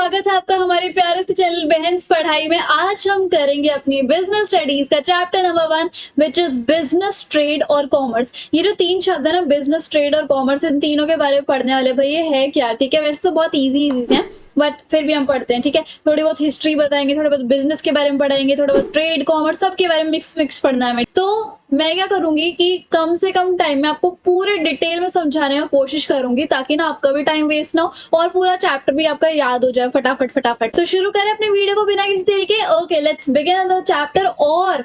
स्वागत है आपका हमारे प्यारे से चैनल बहन्स पढ़ाई में। आज हम करेंगे अपनी बिजनेस स्टडीज का chapter number 1 which is business, trade और कॉमर्स। ये जो तीन शब्द है ना, बिजनेस, ट्रेड और कॉमर्स, इन तीनों के बारे में पढ़ने वाले। भाई ये है क्या? ठीक है, वैसे तो बहुत इजी है बट फिर भी हम पढ़ते हैं। ठीक है, थोड़ी बहुत हिस्ट्री बताएंगे, थोड़ा बहुत बिजनेस के बारे में पढ़ाएंगे, थोड़ा बहुत ट्रेड, कॉमर्स, सब के बारे में मिक्स पढ़ना है हमें। तो मैं क्या करूंगी कि कम से कम टाइम में आपको पूरे डिटेल में समझाने की कोशिश करूंगी, ताकि ना आपका भी टाइम वेस्ट ना हो और पूरा चैप्टर भी आपका याद हो जाए फटाफट। तो शुरू करें अपने वीडियो को बिना किसी तरीके। Okay, let's begin the chapter. और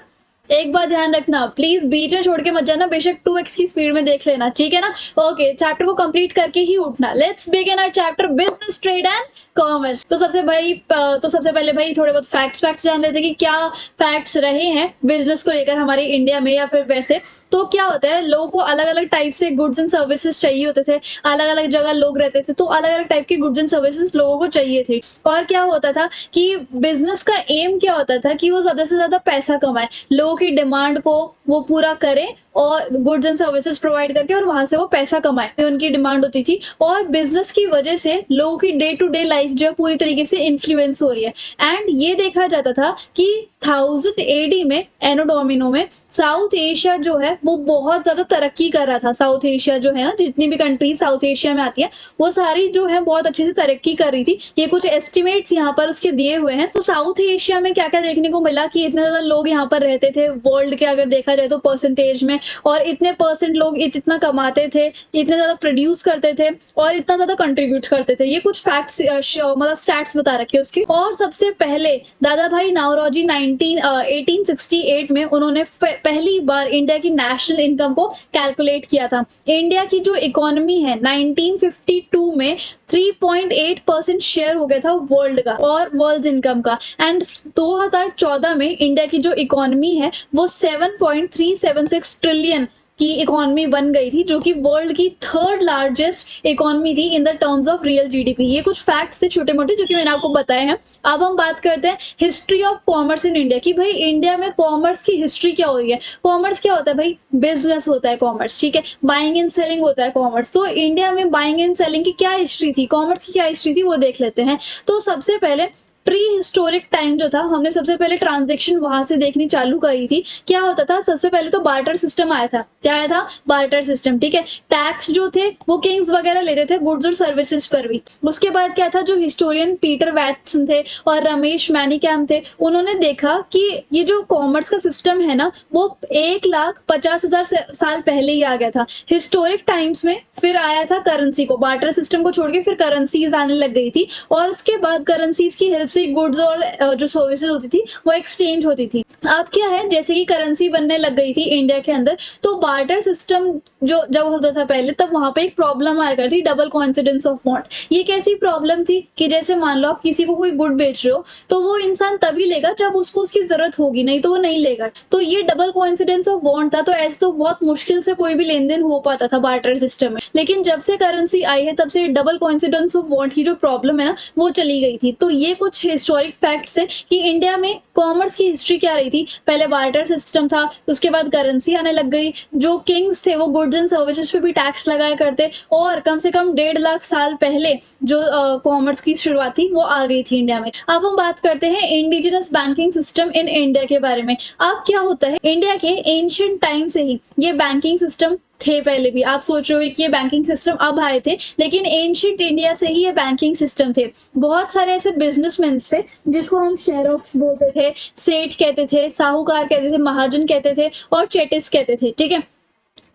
एक बात ध्यान रखना, प्लीज बीच में छोड़ के मत जाना, बेशक 2x की स्पीड में देख लेना, ठीक है ना। ओके, चैप्टर को कंप्लीट करके ही उठना। Let's begin our chapter business, trade and commerce. तो सबसे पहले भाई थोड़े बहुत फैक्ट्स जान लेते हैं कि क्या फैक्ट्स रहे हैं बिजनेस को लेकर हमारे इंडिया में या फिर वैसे। तो क्या होता है, लोगों को अलग अलग टाइप से गुड्स एंड सर्विसेज चाहिए होते थे, अलग अलग जगह लोग रहते थे, तो अलग अलग टाइप की गुड्स एंड सर्विसेज लोगों को चाहिए थी। और क्या होता था कि बिजनेस का एम क्या होता था कि वो ज्यादा से ज्यादा पैसा कमाए, लोगों की डिमांड को वो पूरा करे और गुड्स एंड सर्विसेज प्रोवाइड करके और वहां से वो पैसा कमाए, तो उनकी डिमांड होती थी। और बिजनेस की वजह से लोगों की डे टू डे लाइफ जो है पूरी तरीके से इन्फ्लुएंस हो रही है। एंड ये देखा जाता था कि 1000 एडी में एनो डोमिनो में साउथ एशिया जो है वो बहुत ज्यादा तरक्की कर रहा था। साउथ एशिया जो है ना, जितनी भी कंट्रीज साउथ एशिया में आती है वो सारी जो है बहुत अच्छे से तरक्की कर रही थी। ये कुछ एस्टिमेट्स यहाँ पर उसके दिए हुए हैं। तो साउथ एशिया में क्या क्या देखने को मिला कि इतने ज्यादा लोग यहाँ पर रहते थे वर्ल्ड के अगर देखा जाए तो परसेंटेज में, और इतने परसेंट लोग इतना कमाते थे, इतने ज्यादा प्रोड्यूस करते थे और इतना ज्यादा कंट्रीब्यूट करते थे। ये कुछ फैक्ट्स मतलब स्टैट्स बता रखे उसकी। और सबसे पहले दादा भाई नाओरोजी 1868 में उन्होंने पहली बार इंडिया की नेशनल इनकम को कैलकुलेट किया था। इंडिया की जो इकोनॉमी है 1952 में 3.8% शेयर हो गया था वर्ल्ड का और वर्ल्ड इनकम का। एंड 2014 में इंडिया की जो इकोनॉमी है वो 7.376 ट्रिलियन की इकोनॉमी बन गई थी, जो कि वर्ल्ड की 3rd लार्जेस्ट इकोनॉमी थी in the terms of real GDP. ये कुछ फैक्ट्स थे छोटे मोटे जो कि मैंने आपको बताए हैं। अब हम बात करते हैं history of commerce in India की भाई इंडिया में कॉमर्स की हिस्ट्री क्या हुई है। कॉमर्स क्या होता है भाई? बिजनेस होता है कॉमर्स, ठीक है, बाइंग एंड सेलिंग होता है कॉमर्स। तो इंडिया में बाइंग एंड सेलिंग की क्या हिस्ट्री थी, कॉमर्स की क्या हिस्ट्री थी, वो देख लेते हैं। तो सबसे पहले प्री हिस्टोरिक टाइम जो था, हमने सबसे पहले ट्रांजेक्शन वहां से देखनी चालू करी थी। क्या होता था, सबसे पहले तो बार्टर सिस्टम आया था। क्या आया था? बार्टर सिस्टम, ठीक है। टैक्स जो थे वो किंग्स वगैरह लेते थे गुड्स और सर्विसेज पर भी। उसके बाद क्या था, जो हिस्टोरियन पीटर वैटसन थे और रमेश मैनिकैम थे, उन्होंने देखा कि ये जो कॉमर्स का सिस्टम है ना वो 1,50,000 साल पहले ही आ गया था हिस्टोरिक टाइम्स में। फिर आया था करेंसी को, बार्टर सिस्टम को छोड़ के फिर करेंसीज आने लग गई थी, और उसके बाद करेंसीज की हेल्प से गुड्स और जो सर्विसेज होती थी वो एक्सचेंज होती थी। अब क्या है, जैसे कि करेंसी बनने लग गई थी इंडिया के अंदर, तो बार्टर सिस्टम जो जब होता था पहले, तब वहां पे एक प्रॉब्लम आया करती, डबल कोइंसिडेंस ऑफ वांट। ये कैसी प्रॉब्लम थी कि जैसे मान लो आप किसी को कोई गुड बेच रहे हो तो वो इंसान तभी लेगा जब उसको उसकी जरूरत होगी, नहीं तो वो नहीं लेगा। तो ये डबल कोइंसिडेंस ऑफ वांट था। तो ऐसे तो बहुत मुश्किल से कोई भी लेन देन हो पाता था बार्टर सिस्टम में, लेकिन जब से करेंसी आई है तब से डबल कोइंसिडेंस ऑफ वांट की जो प्रॉब्लम है ना वो चली गई थी। तो ये कुछ हिस्टोरिक फैक्ट्स है कि इंडिया में कॉमर्स की हिस्ट्री क्या रही थी। पहले बार्टर सिस्टम था, उसके बाद करेंसी आने लग गई, जो किंग्स थे वो गुड्स एंड सर्विसेज पे भी टैक्स लगाया करते, और कम से कम 1.5 लाख साल पहले जो कॉमर्स की शुरुआत थी वो आ गई थी इंडिया में। अब हम बात करते हैं indigenous banking system in India के बारे में। अब क्या होता है, इंडिया के एंशिएंट टाइम से ही ये बैंकिंग सिस्टम थे। पहले भी आप सोच रहे हो कि ये बैंकिंग सिस्टम अब आए थे, लेकिन एंशिएंट इंडिया से ही ये बैंकिंग सिस्टम थे। बहुत सारे ऐसे बिजनेसमैन थे जिसको हम शेयरऑफ्स बोलते थे, सेठ कहते थे, साहूकार कहते थे, महाजन कहते थे और चेटिस कहते थे, ठीक है।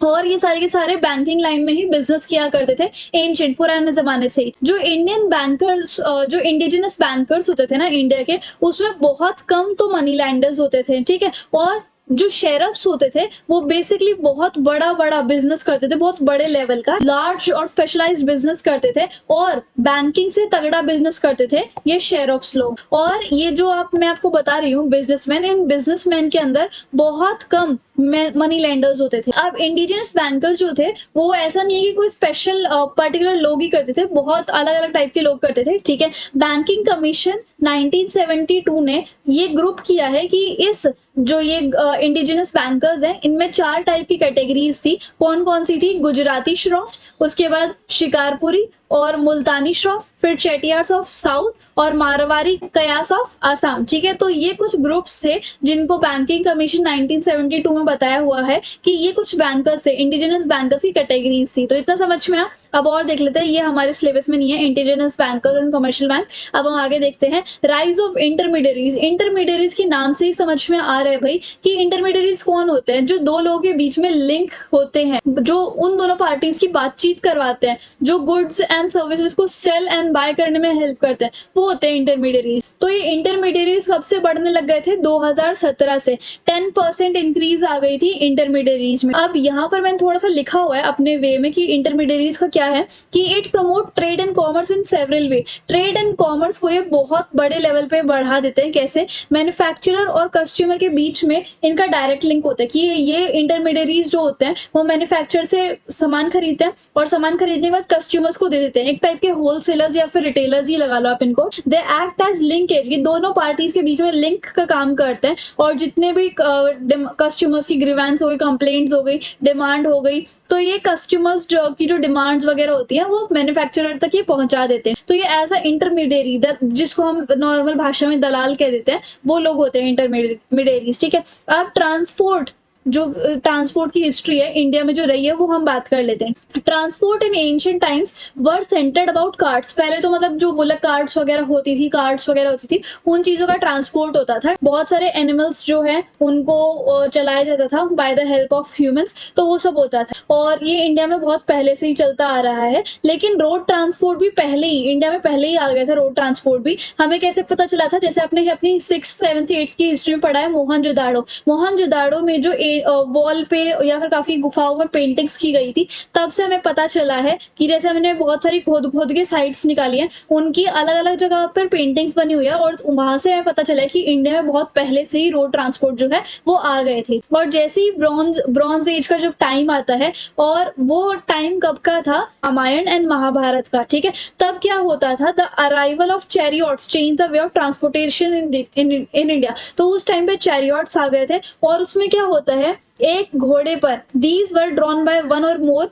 और ये सारे के सारे बैंकिंग लाइन में ही बिजनेस किया करते थे एंशिएंट पुराने जमाने से ही। जो इंडियन बैंकर्स, जो इंडिजिनस बैंकर्स होते थे ना इंडिया के, उसमें बहुत कम तो मनी लैंडर्स होते थे, ठीक है। और जो शेरफ्स होते थे वो बेसिकली बहुत बड़ा बड़ा बिजनेस करते थे, बहुत बड़े लेवल का लार्ज और स्पेशलाइज्ड बिजनेस करते थे, और बैंकिंग से तगड़ा बिजनेस करते थे ये शेरफ्स लोग। और ये जो मैं आपको बता रही हूँ बिजनेसमैन, इन बिजनेसमैन के अंदर बहुत कम मनी लेंडर्स होते थे। अब इंडिजिनस बैंकर्स जो थे वो ऐसा नहीं है कि कोई स्पेशल पर्टिकुलर लोग ही करते थे, बहुत अलग अलग टाइप के लोग करते थे, ठीक है। बैंकिंग कमीशन 1972 ने ये ग्रुप किया है कि इस जो ये इंडिजिनस बैंकर्स हैं, इनमें 4 टाइप की कैटेगरीज थी। कौन कौन सी थी? गुजराती श्रॉफ्स, उसके बाद शिकारपुरी और मुल्तानी श्रॉफ्स, फिर चेटियार्स ऑफ साउथ और मारवाड़ी कयास ऑफ आसाम। ठीक है, तो ये कुछ ग्रुप्स थे जिनको बैंकिंग कमीशन 1972 में बताया हुआ है कि ये कुछ बैंकर्स थे, इंडिजिनस बैंकर्स की कैटेगरीज थी। तो इतना समझ में आ। अब और देख लेते हैं, ये हमारे सिलेबस में नहीं है, indigenous bankers and commercial bank. अब हम आगे देखते हैं, राइज ऑफ इंटरमीडियरीज। इंटरमीडियरीज के नाम से ही समझ में आ रहा है भाई कि इंटरमीडियरीज कौन होते हैं? जो दो लोगों के बीच में लिंक होते हैं, जो उन दोनों पार्टीज की बातचीत करवाते हैं, जो गुड्स एंड सर्विसेज को सेल एंड बाय करने में हेल्प करते हैं, वो होते हैं इंटरमीडियरीज। तो ये इंटरमीडियरीज कब से बढ़ने लग गए थे? 2017 से 10% इंक्रीज आ गई थी इंटरमीडियरीज में। अब यहाँ पर मैंने थोड़ा सा लिखा हुआ है अपने वे में कि इंटरमीडियरीज का क्या है, कि it promote trade and commerce in several way. Trade and commerce को ये बहुत बड़े लेवल पे बढ़ा देते हैं। कैसे? मैन्युफैक्चरर और कस्टमर के बीच में इनका डायरेक्ट लिंक होता है कि ये इंटरमीडियरीज जो होते हैं वो मैन्युफैक्चर से सामान खरीदते हैं और सामान खरीदने के बाद कस्टमर्स को दे देते हैं। एक टाइप के होलसेलर्स या फिर रिटेलर्स ही लगा लो आप इनको। दे एक्ट एज लिंकेज, ये दोनों पार्टीज के बीच में लिंक का काम करते हैं और जितने भी कस्टमर्स की ग्रीवेंस हो गई, कंप्लेंट्स हो गई, डिमांड हो गई, तो ये कस्टमर्स की जो डिमांड्स वगैरह होती हैं वो मैन्युफैक्चरर तक ये पहुंचा देते हैं। तो ये एज अ इंटरमीडियरी, जिसको हम नॉर्मल भाषा में दलाल कह देते हैं, वो लोग होते हैं इंटरमीडियरीज। ठीक है, अब ट्रांसपोर्ट, जो ट्रांसपोर्ट की हिस्ट्री है इंडिया में जो रही है वो हम बात कर लेते हैं। Transport in ancient times were centred about carts. पहले तो मतलब जो बुलक कार्ट्स वगैरह होती थी, कार्ट्स वगैरह होती थी, उन चीजों का ट्रांसपोर्ट होता था। बहुत सारे एनिमल्स जो है उनको चलाया जाता था by the help of humans, तो वो सब होता था और ये इंडिया में बहुत पहले से ही चलता आ रहा है। लेकिन रोड ट्रांसपोर्ट भी पहले ही इंडिया में पहले ही आ गया था। रोड ट्रांसपोर्ट भी हमें कैसे पता चला था? जैसे आपने अपनी 6th 7th 8th की हिस्ट्री में पढ़ा है, मोहनजोदाड़ो में जो वॉल पे या फिर काफी गुफाओं में पेंटिंग्स की गई थी, तब से हमें पता चला है कि जैसे हमने बहुत सारी खोद खोद के साइट्स निकाली हैं, उनकी अलग अलग जगह पर पेंटिंग्स बनी हुई है और वहां से हमें पता चला है कि इंडिया में बहुत पहले से ही रोड ट्रांसपोर्ट जो है वो आ गए थे। और जैसे ही ब्रॉन्ज एज का जब टाइम आता है, और वो टाइम कब का था? रामायण एंड महाभारत का। ठीक है, तब क्या होता था? The arrival of chariots change the way of transportation in India. तो उस टाइम पे चैरियट्स आ गए थे और उसमें क्या होता है, एक घोड़े पर, these were drawn by one or more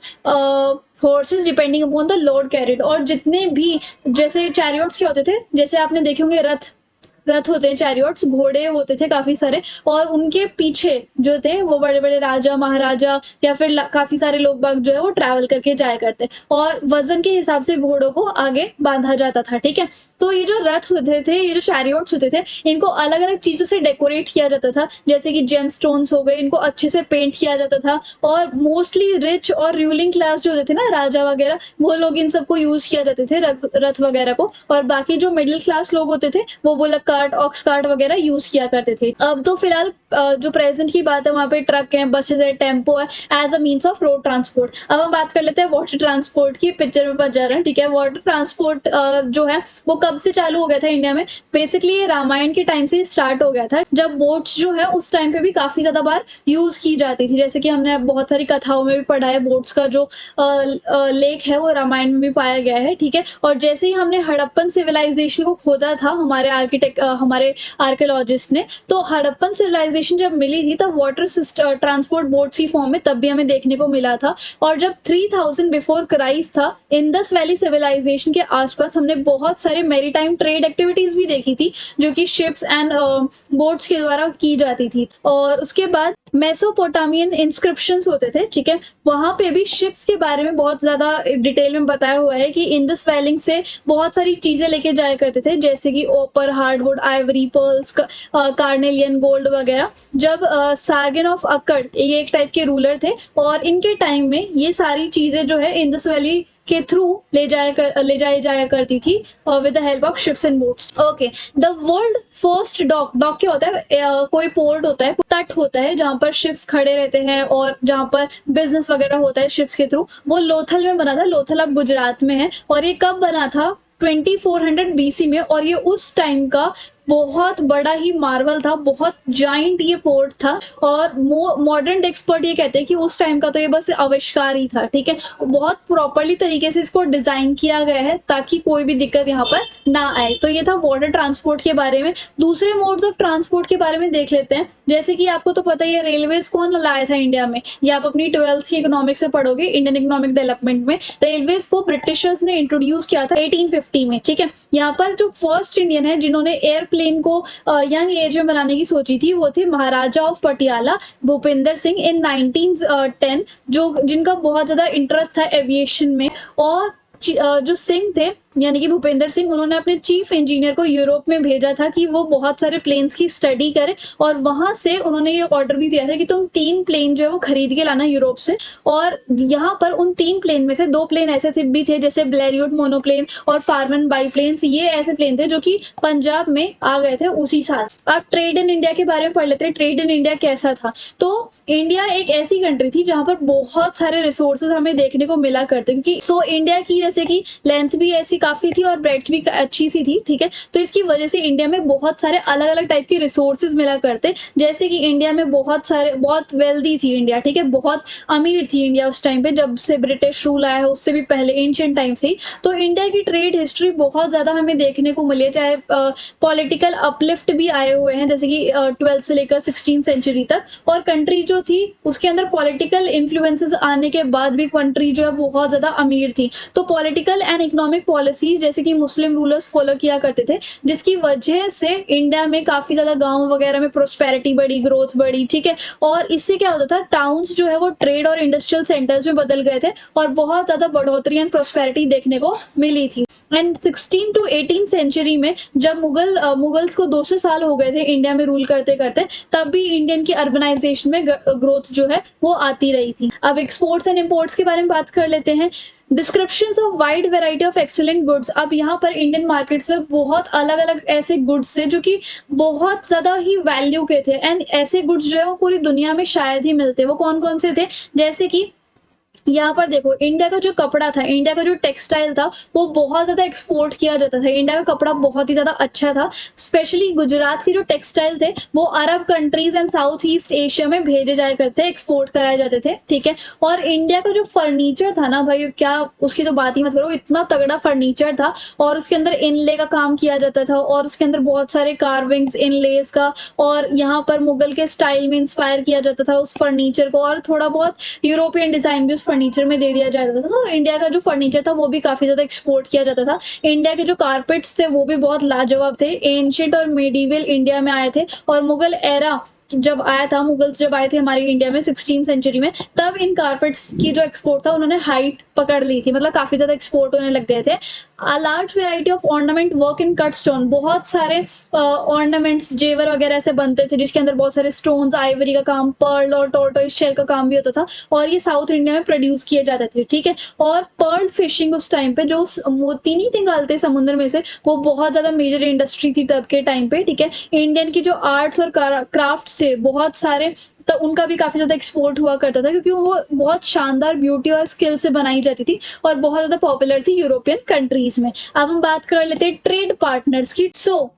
horses depending upon the load carried. और जितने भी जैसे चैरियट्स क्या होते थे, जैसे आपने देखे होंगे रथ होते हैं, चैरियट्स घोड़े होते थे काफी सारे, और उनके पीछे जो थे वो बड़े बड़े राजा महाराजा या फिर काफी सारे लोग बाग जो है वो ट्रैवल करके जाया करते, और वजन के हिसाब से घोड़ों को आगे बांधा जाता था। ठीक है, तो ये जो रथ होते थे, ये जो चैरियट्स होते थे, इनको अलग अलग चीजों से डेकोरेट किया जाता था, जैसे कि जेम स्टोन्स हो गए, इनको अच्छे से पेंट किया जाता था। और मोस्टली रिच और रूलिंग क्लास जो होते थे ना, राजा वगैरह, वो लोग इन सबको यूज किया जाते थे, रथ वगैरह को, और बाकी जो मिडिल क्लास लोग होते थे वो बुलक कार्ट, ऑक्स कार्ट वगैरह यूज किया करते थे। अब तो फिलहाल जो प्रेजेंट की बात है, वहां पे ट्रक है, बसेस है, टेम्पो है, as a means of road transport. अब हम बात कर लेते हैं वाटर ट्रांसपोर्ट की। पिक्चर में बच जा रहा है। ठीक है, वाटर ट्रांसपोर्ट जो है वो कब से चालू हो गया था इंडिया में? बेसिकली ये रामायण के टाइम से स्टार्ट हो गया था, जब बोट्स जो है उस टाइम पे भी काफी ज्यादा बार यूज की जाती थी। जैसे कि हमने बहुत सारी कथाओं में भी पढ़ा है, बोट्स का जो लेक है वो रामायण में भी पाया गया है। ठीक है, और जैसे ही हमने हड़प्पन सिविलाइजेशन को खोदा था, हमारे हमारे आर्कियोलॉजिस्ट ने, तो हड़प्पन सिविलाइजेशन जब मिली थी तब वाटर ट्रांसपोर्ट बोट्स की फॉर्म में तब भी हमें देखने को मिला था। और जब 3000 बिफोर क्राइस्ट था, इंडस वैली सिविलाइजेशन के आसपास हमने बहुत सारे मैरीटाइम ट्रेड एक्टिविटीज भी देखी थी, जो कि शिप्स एंड बोट्स के द्वारा की जाती थी। और उसके बाद मेसोपोटामियन इंस्क्रिप्शंस होते थे। ठीक है, वहां पे भी शिप्स के बारे में बहुत ज्यादा डिटेल में बताया हुआ है कि इंडस वैली से बहुत सारी चीजें लेके जाया करते थे, जैसे कि ओपर, hardwood, Ivory, pearls, carnelian, gold वगैरह। जब सार्गन ऑफ अक्कड़, ये एक टाइप के रूलर थे, और इनके टाइम में ये सारी चीजें जो है इंडस वैली के थ्रू ले जाई जाया करती थी with the help of ships and boats. Okay, the world first dock क्या होता है? कोई पोर्ट होता है, तट होता है जहां पर शिप्स खड़े रहते हैं और जहां पर बिजनेस वगैरह होता है शिप्स के थ्रू। वो लोथल में बना था। लोथल अब गुजरात में है। और ये कब बना था? 2400 BC में। और ये उस टाइम का बहुत बड़ा ही मार्वल था, बहुत जाइंट ये पोर्ट था। और मॉडर्न एक्सपर्ट ये कहते हैं कि उस टाइम का तो ये बस आविष्कार ही था, ठीक है। बहुत प्रॉपरली तरीके से इसको डिजाइन किया गया है ताकि कोई भी दिक्कत यहाँ पर ना आए। तो ये था वाटर ट्रांसपोर्ट के बारे में। दूसरे मोड्स ऑफ ट्रांसपोर्ट के बारे में देख लेते हैं। जैसे कि आपको तो पता ही है रेलवेज कौन लाया था इंडिया में, ये आप अपनी 12th की इकोनॉमिक्स से पढ़ोगे, इंडियन इकोनॉमिक डेवलपमेंट में। रेलवेज को ब्रिटिशर्स ने इंट्रोड्यूस किया था 1850 में, ठीक है। यहाँ पर जो फर्स्ट इंडियन है जिन्होंने एयरप्लेन को यंग एज में बनाने की सोची थी वो थे महाराजा ऑफ पटियाला भूपिंदर सिंह इन 1910, जो जिनका बहुत ज्यादा इंटरेस्ट था एविएशन में। और जो सिंह थे यानी कि भूपेंद्र सिंह, उन्होंने अपने चीफ इंजीनियर को यूरोप में भेजा था कि वो बहुत सारे प्लेन्स की स्टडी करे। और वहां से उन्होंने ये ऑर्डर भी दिया था कि तुम 3 प्लेन जो है वो खरीद के लाना यूरोप से। और यहाँ पर उन 3 प्लेन में से 2 प्लेन ऐसे भी थे जैसे ब्लेरियट मोनोप्लेन और फार्मन बाईप्लेन्स, ये ऐसे प्लेन थे जो कि पंजाब में आ गए थे उसी साल। आप ट्रेड इन इंडिया के बारे में पढ़ लेते हैं। ट्रेड इन इंडिया कैसा था, तो इंडिया एक ऐसी कंट्री थी जहां पर बहुत सारे रिसोर्सेज हमें देखने को मिला करते, क्योंकि इंडिया की जैसे कि लेंथ भी ऐसी काफी थी और ब्रेड्थ भी अच्छी सी थी, ठीक है। तो इसकी वजह से इंडिया में बहुत सारे अलग अलग टाइप के रिसोर्सेज मिला करते, जैसे कि इंडिया में बहुत वेल्दी थी इंडिया, ठीक है, बहुत अमीर थी इंडिया उस टाइम पे, जब से ब्रिटिश रूल आया है उससे भी पहले एंशिएंट टाइम से ही। तो इंडिया की ट्रेड हिस्ट्री बहुत ज्यादा हमें देखने को मिली है, चाहे पॉलिटिकल अपलिफ्ट भी आए हुए हैं जैसे कि 12th से लेकर 16th सेंचुरी तक। और कंट्री जो थी उसके अंदर पॉलिटिकल इन्फ्लुएंसेस आने के बाद भी कंट्री जो है बहुत ज्यादा अमीर थी। तो पॉलिटिकल एंड इकोनॉमिक पॉलिसीज जैसे कि मुस्लिम रूलर्स फॉलो किया करते थे, जिसकी वजह से इंडिया में काफी ज्यादा गांव वगैरह में प्रोस्पेरिटी बढ़ी, ग्रोथ बढ़ी, ठीक है। और इससे क्या होता था, टाउन्स जो है वो ट्रेड और इंडस्ट्रियल सेंटर्स में बदल गए थे और बहुत ज्यादा बढ़ोतरी एंड प्रोस्पेरिटी देखने को मिली थी। एंड 16 to 18 सेंचुरी में जब मुगल्स को 200 साल हो गए थे इंडिया में रूल करते करते, तब भी इंडियन की अर्बनाइजेशन में ग्रोथ जो है वो आती रही थी। अब एक्सपोर्ट्स एंड इम्पोर्ट्स के बारे में बात कर लेते हैं। Descriptions of wide variety of excellent goods. अब यहाँ पर इंडियन मार्केट्स में बहुत अलग अलग ऐसे गुड्स थे जो कि बहुत ज्यादा ही वैल्यू के थे, एंड ऐसे गुड्स जो है वो पूरी दुनिया में शायद ही मिलते। वो कौन कौन से थे, जैसे कि यहाँ पर देखो, इंडिया का जो कपड़ा था, इंडिया का जो टेक्सटाइल था वो बहुत ज्यादा एक्सपोर्ट किया जाता था। इंडिया का कपड़ा बहुत ही ज्यादा अच्छा था। स्पेशली गुजरात की जो टेक्सटाइल थे वो अरब countries and south east Asia में भेजे जाया करते, एक्सपोर्ट कराए जाते थे, ठीक है। और इंडिया का जो फर्नीचर था ना भाई, क्या उसकी तो बात ही मत करो, इतना तगड़ा फर्नीचर था। और उसके अंदर इनले का काम किया जाता था और उसके अंदर बहुत सारे कार्विंग्स इनलेस का, और यहाँ पर मुगल के स्टाइल में इंस्पायर किया जाता था उस फर्नीचर को, और थोड़ा बहुत यूरोपियन डिजाइन भी उस फर्नीचर में दे दिया जाता था। तो इंडिया का जो फर्नीचर था वो भी काफी ज्यादा एक्सपोर्ट किया जाता था। इंडिया के जो कारपेट्स थे वो भी बहुत लाजवाब थे, एंशिएंट और मेडिवल इंडिया में आए थे। और मुगल एरा जब आया था, मुगल्स जब आए थे हमारी इंडिया में 16th सेंचुरी में, तब इन कारपेट्स की जो एक्सपोर्ट था उन्होंने हाइट पकड़ ली थी, मतलब काफी ज्यादा एक्सपोर्ट होने लग गए थे। A large variety of ornament work in cut stone. बहुत सारे ऑर्नामेंट्स जेवर वगैरह ऐसे बनते थे जिसके अंदर बहुत सारे स्टोन्स, आइवरी का काम, पर्ल और टॉर्टोइस शेल का काम भी होता था, और ये साउथ इंडिया में प्रोड्यूस किए जाते थे, ठीक है। और पर्ल फिशिंग उस टाइम पे, जो मोती नहीं निकालते समुद्र में से, वो बहुत ज्यादा मेजर इंडस्ट्री थी तब के टाइम पे, ठीक है। इंडियन की जो आर्ट्स और क्राफ्ट से बहुत सारे, तो उनका भी काफी ज्यादा एक्सपोर्ट हुआ करता था क्योंकि वो बहुत शानदार ब्यूटी और स्किल से बनाई जाती थी और बहुत ज्यादा पॉपुलर थी यूरोपियन कंट्रीज में। अब हम बात कर लेते हैं ट्रेड पार्टनर्स की।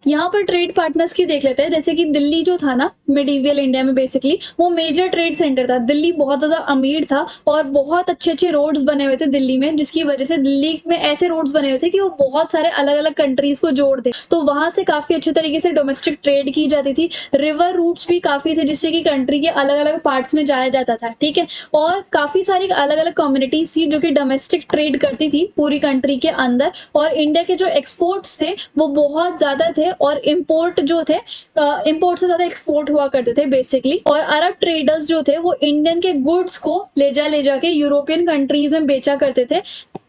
यहाँ पर ट्रेड पार्टनर्स की देख लेते हैं। जैसे कि दिल्ली जो था ना मिडीवियल इंडिया में, बेसिकली वो मेजर ट्रेड सेंटर था। दिल्ली बहुत ज्यादा अमीर था और बहुत अच्छे अच्छे रोड्स बने हुए थे दिल्ली में, जिसकी वजह से दिल्ली में ऐसे रोड्स बने हुए थे कि वो बहुत सारे अलग अलग कंट्रीज को जोड़ते, तो वहां से काफी अच्छे तरीके से डोमेस्टिक ट्रेड की जाती थी। रिवर रूट्स भी काफी थे जिससे कि कंट्री के अलग अलग पार्ट्स में जाया जाता था, ठीक है। और काफी सारी अलग अलग कम्युनिटीज थी जो कि डोमेस्टिक ट्रेड करती थी पूरी कंट्री के अंदर। और इंडिया के जो एक्सपोर्ट्स थे वो बहुत ज्यादा थे, और इम्पोर्ट जो थे, इम्पोर्ट से ज्यादा एक्सपोर्ट हुआ करते थे बेसिकली। और अरब ट्रेडर्स जो थे वो इंडियन के गुड्स को ले जाके यूरोपियन कंट्रीज में बेचा करते थे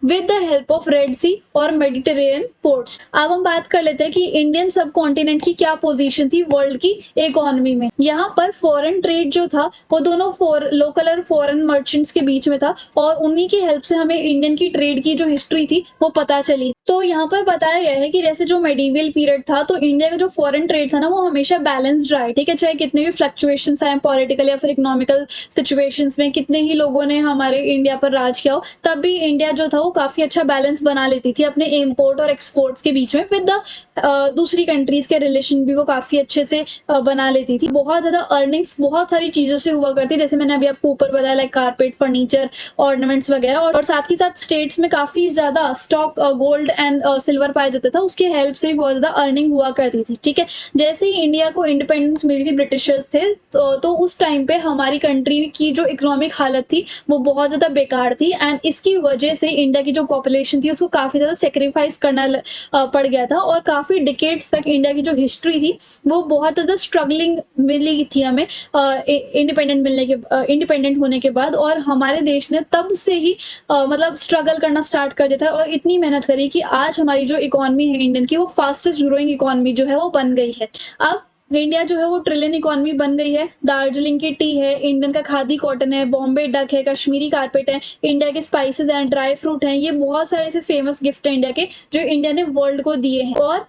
with the help of Red Sea और मेडिटेरेनियन पोर्ट्स। अब हम बात कर लेते हैं कि इंडियन सब कॉन्टिनेंट की क्या पोजीशन थी वर्ल्ड की इकोनॉमी में। यहाँ पर फॉरेन ट्रेड जो जो था वो दोनों लोकल और फॉरेन मर्चेंट्स के बीच में था, और उन्हीं की हेल्प से हमें इंडियन की ट्रेड की जो हिस्ट्री थी वो पता चली। तो यहाँ पर बताया गया है कि जैसे जो मेडिवल पीरियड था, तो इंडिया का जो फॉरेन ट्रेड था ना, वो हमेशा बैलेंस्ड रहा है, ठीक है। चाहे कितने भी फ्लक्चुएशंस आए पॉलिटिकल या फिर इकोनॉमिकल सिचुएशंस में, कितने ही लोगों ने हमारे इंडिया पर राज किया हो, तब भी इंडिया जो था वो काफी अच्छा बैलेंस बना लेती थी अपने इम्पोर्ट और एक्सपोर्ट्स के बीच में। विद द दूसरी कंट्रीज के रिलेशन भी वो काफी अच्छे से बना लेती थी। बहुत ज्यादा अर्निंग्स बहुत सारी चीजों से हुआ करती, जैसे मैंने अभी आपको ऊपर बताया, लाइक कारपेट, फर्नीचर, ऑर्नामेंट्स वगैरह। और साथ ही साथ स्टेट्स में काफी ज्यादा स्टॉक गोल्ड एंड सिल्वर पाया जाता था, उसके हेल्प से भी बहुत ज्यादा अर्निंग हुआ करती थी, ठीक है। जैसे ही इंडिया को इंडिपेंडेंस मिली थी ब्रिटिशर्स थे, तो उस टाइम पे हमारी कंट्री की जो इकोनॉमिक हालत थी वो बहुत ज्यादा बेकार थी, एंड इसकी वजह से इंडिया की जो पॉपुलेशन थी उसको काफी ज्यादा सेक्रीफाइस करना पड़ गया था, और काफी डिकेड्स तक इंडिया की जो हिस्ट्री थी वो बहुत ज्यादा स्ट्रगलिंग मिली थी हमें इंडिपेंडेंट होने के बाद। और हमारे देश ने तब से ही मतलब स्ट्रगल करना स्टार्ट कर दिया था, और इतनी मेहनत करी कि आज हमारी जो इकोनॉमी है इंडियन की, वो फास्टेस्ट ग्रोइंग इकोनॉमी जो है वो बन गई है। अब इंडिया जो है वो ट्रिलियन इकोनॉमी बन गई है। दार्जिलिंग की टी है, इंडियन का खादी कॉटन है, बॉम्बे डक है, कश्मीरी कारपेट है, इंडिया के स्पाइसेस हैं, ड्राई फ्रूट हैं, ये बहुत सारे ऐसे फेमस गिफ्ट है इंडिया के जो इंडिया ने वर्ल्ड को दिए हैं। और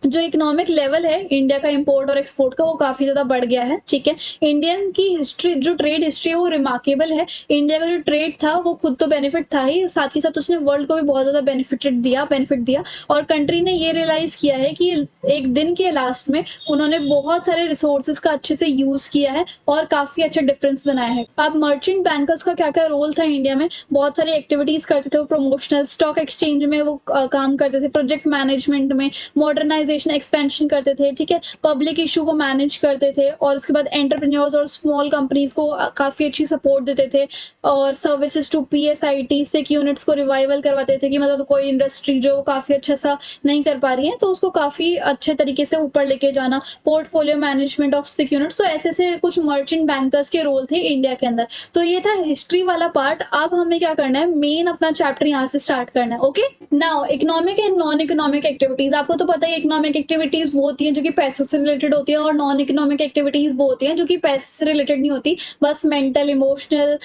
जो इकोनॉमिक लेवल है इंडिया का इंपोर्ट और एक्सपोर्ट का, वो काफी ज्यादा बढ़ गया है, ठीक है। इंडियन की हिस्ट्री, जो ट्रेड हिस्ट्री है वो रिमार्केबल है। इंडिया का जो ट्रेड था वो खुद तो बेनिफिट था ही, साथ ही साथ उसने वर्ल्ड को भी बहुत ज्यादा बेनिफिट दिया। और कंट्री ने ये रियलाइज किया है कि एक दिन के लास्ट में उन्होंने बहुत सारे रिसोर्सेज का अच्छे से यूज किया है और काफी अच्छा डिफरेंस बनाया है। अब मर्चेंट बैंकर्स का क्या क्या रोल था इंडिया में, बहुत सारी एक्टिविटीज करते थे वो। प्रमोशनल, स्टॉक एक्सचेंज में वो काम करते थे, प्रोजेक्ट मैनेजमेंट में, मॉडर्नाइजेशन, एक्सपेंशन करते थे, ठीक है। पब्लिक इशू को मैनेज करते थे, और उसके बाद एंटरप्रेन्योर्स और स्मॉल कंपनीज को काफी अच्छी सपोर्ट देते थे। और services to PSIT, sick units को रिवाइवल करवाते थे, कि मतलब कोई इंडस्ट्री जो काफी अच्छा सा नहीं कर पा रही है तो उसको काफी अच्छे तरीके से ऊपर लेके जाना। Portfolio management of sick units, तो ऐसे से कुछ मर्चेंट बैंकर्स के रोल थे इंडिया के अंदर। तो ये था हिस्ट्री वाला पार्ट। अब हमें क्या करना है, मेन अपना चैप्टर यहाँ से स्टार्ट करना है। Okay, now economic and non economic activities. आपको तो पता है इकोनॉमिक एक्टिविटीज वो होती है जो कि पैसे से रिलेटेड होती है, और नॉन इकोनॉमिक एक्टिविटीज वो होती है जो कि पैसे से रिलेटेड नहीं होती, बस मेंटल, इमोशनल,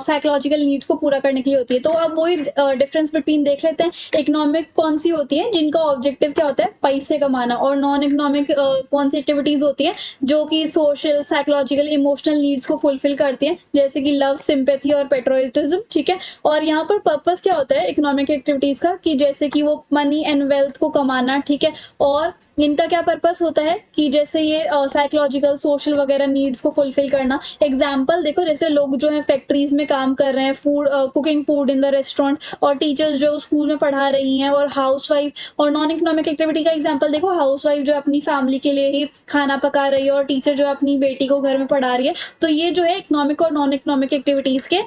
साइकोलॉजिकल नीड्स को पूरा करने के लिए होती है। तो अब वही डिफरेंस बिटवीन देख लेते हैं। इकोनॉमिक कौन सी होती है जिनका ऑब्जेक्टिव क्या होता है, पैसे कमाना, और नॉन इकोनॉमिक कौन सी एक्टिविटीज होती है जो कि सोशल, साइकोलॉजिकल, इमोशनल नीड्स को फुलफिल करती है, जैसे कि लव, सिंपैथी और पेट्रोटिज्म, ठीक है। और यहाँ पर पर्पस क्या होता है इकोनॉमिक एक्टिविटीज का, कि जैसे कि वो मनी एंड वेल्थ को कमाना, ठीक है। और इनका क्या पर्पस होता है कि जैसे ये साइकोलॉजिकल, सोशल वगैरह नीड्स को फुलफिल करना। एग्जाम्पल देखो, जैसे लोग जो है फैक्ट्रीज में काम कर रहे हैं, food cooking food in the restaurant, और टीचर्स जो स्कूल में पढ़ा रही हैं, और हाउसवाइफ। और नॉन इकोनॉमिक एक्टिविटी का एग्जाम्पल देखो, हाउसवाइफ जो अपनी फैमिली के लिए ही खाना पका रही है, और टीचर जो अपनी बेटी को घर में पढ़ा रही है। तो ये जो है इकोनॉमिक और नॉन इकोनॉमिक एक्टिविटीज के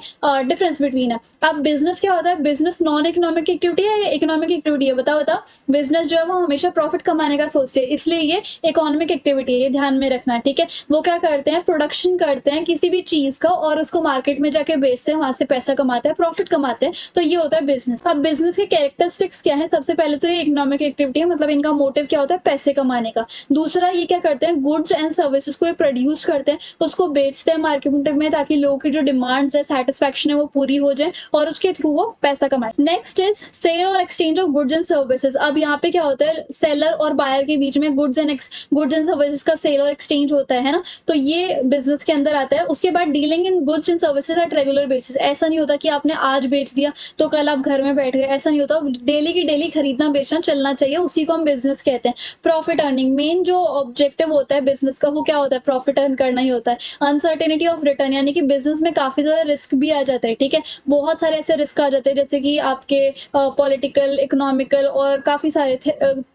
डिफरेंस बिटवीन है। अब बिजनेस क्या होता है, बिजनेस नॉन इकोनॉमिक एक्टिविटी है या इकोनॉमिक एक्टिविटी है, बताओ बताओ। बिजनेस जो है वो हमेशा प्रॉफिट कमाने का सोचते हैं, इसलिए ये इकोनॉमिक एक्टिविटी है, ये ध्यान में रखना है, ठीक है। वो क्या करते हैं, प्रोडक्शन करते हैं किसी भी चीज का, और उसको मार्केट में जाके बेचते हैं, वहां से पैसा कमाते हैं, प्रॉफिट कमाते हैं। तो ये होता है बिजनेस। अब बिजनेस के कैरेक्टरिस्टिक्स क्या है, सबसे पहले तो ये इकोनॉमिक एक्टिविटी है, मतलब इनका मोटिव क्या होता है, पैसे कमाने का। दूसरा, ये क्या करते हैं, गुड्स एंड सर्विसेज को ये प्रोड्यूस करते हैं, उसको बेचते हैं मार्केट में, ताकि लोगों की जो डिमांड्स है, सेटिस्फेक्शन है, वो पूरी हो जाए, और उसके थ्रू वो पैसा कमाए। नेक्स्ट इज सेल और exchange of goods and services. अब यहाँ पे क्या होता है, सेलर और बायर के बीच में गुड्स एंड सर्विसेज का सेल और एक्सचेंज होता है ना, तो ये बिजनेस के अंदर आता है। उसके बाद dealing in goods and services at regular basis. ऐसा नहीं होता कि आपने आज बेच दिया तो कल आप घर में बैठ गए, ऐसा नहीं होता। डेली की डेली खरीदना बेचना चलना चाहिए, उसी को हम बिजनेस कहते हैं। प्रॉफिट अर्निंग, मेन जो ऑब्जेक्टिव होता है बिजनेस का वो क्या होता है, प्रॉफिट अर्न करना ही होता है। अनसर्टेनिटी ऑफ रिटर्न, यानी कि बिजनेस में काफी ज्यादा रिस्क भी आ जाता है, ठीक है। बहुत सारे ऐसे रिस्क आ जाते हैं, जैसे कि आपके पॉलिटिकल, इकोनॉमिकल, और काफी सारे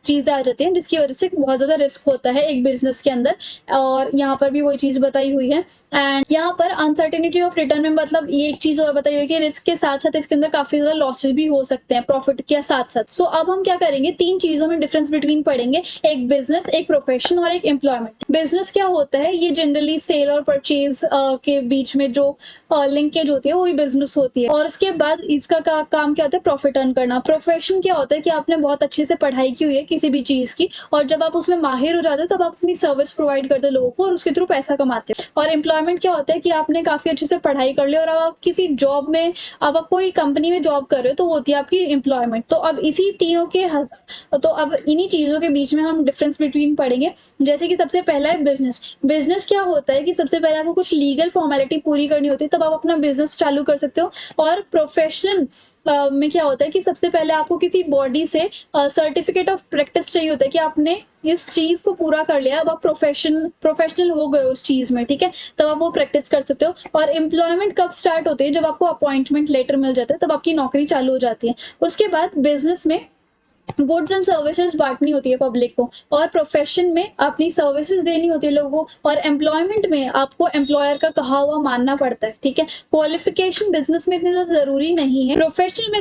चीजें आ जाती हैं, जिसकी वजह से बहुत ज्यादा रिस्क होता है एक बिजनेस के अंदर। और यहाँ पर भी वही चीज बताई हुई है। एंड यहाँ पर अनसर्टेनिटी ऑफ रिटर्न में मतलब ये एक चीज और बताई हुई है कि रिस्क के साथ साथ इसके अंदर काफी ज्यादा लॉसेस भी हो सकते हैं प्रॉफिट के साथ साथ। सो अब हम क्या करेंगे, तीन चीजों में डिफरेंस बिटवीन पढ़ेंगे, एक बिजनेस, एक प्रोफेशन, और एक एम्प्लॉयमेंट। बिजनेस क्या होता है, ये जनरली सेल और परचेज के बीच में जो लिंकेज होती है वही बिजनेस होती है। और उसके बाद इसका काम क्या होता है, प्रॉफिट अर्न करना। प्रोफेशन क्या होता है कि आपने बहुत अच्छे से पढ़ाई की हुई है किसी भी चीज़ की, और जब आप उसमें माहिर हो जाते हो तब आप अपनी सर्विस प्रोवाइड करते हो लोगों को और उसके थ्रू पैसा कमाते हो। और एम्प्लॉयमेंट क्या होता है कि आपने काफ़ी अच्छे से पढ़ाई कर ली और अब आप किसी जॉब में, अब आप कोई कंपनी में जॉब कर रहे हो तो वो होती है आपकी एम्प्लॉयमेंट। तो अब इसी तीनों के तो अब इन्हीं चीज़ों के बीच में हम डिफरेंस बिटवीन पढ़ेंगे। जैसे कि सबसे पहला है बिज़नेस। बिज़नेस क्या होता है कि सबसे पहले आपको कुछ लीगल फॉर्मेलिटी पूरी करनी होती है, तब आप अपना बिज़नेस चालू कर सकते हो। और प्रोफेशनल में क्या होता है कि सबसे पहले आपको किसी बॉडी से सर्टिफिकेट ऑफ प्रैक्टिस चाहिए होता है कि आपने इस चीज़ को पूरा कर लिया, अब आप प्रोफेशनल हो गए उस चीज़ में, ठीक है? तब आप वो प्रैक्टिस कर सकते हो। और एम्प्लॉयमेंट कब स्टार्ट होती है? जब आपको अपॉइंटमेंट लेटर मिल जाता है, तब आपकी नौकरी चालू हो जाती है। उसके बाद बिज़नेस में गुड्स एंड सर्विसेज बांटनी होती है पब्लिक को, और प्रोफेशन में अपनी सर्विसेज देनी होती है लोगों को, और एम्प्लॉयमेंट में आपको एम्प्लॉयर का कहा हुआ मानना पड़ता है, ठीक है? क्वालिफिकेशन बिजनेस में इतनी ज्यादा जरूरी नहीं है। प्रोफेशन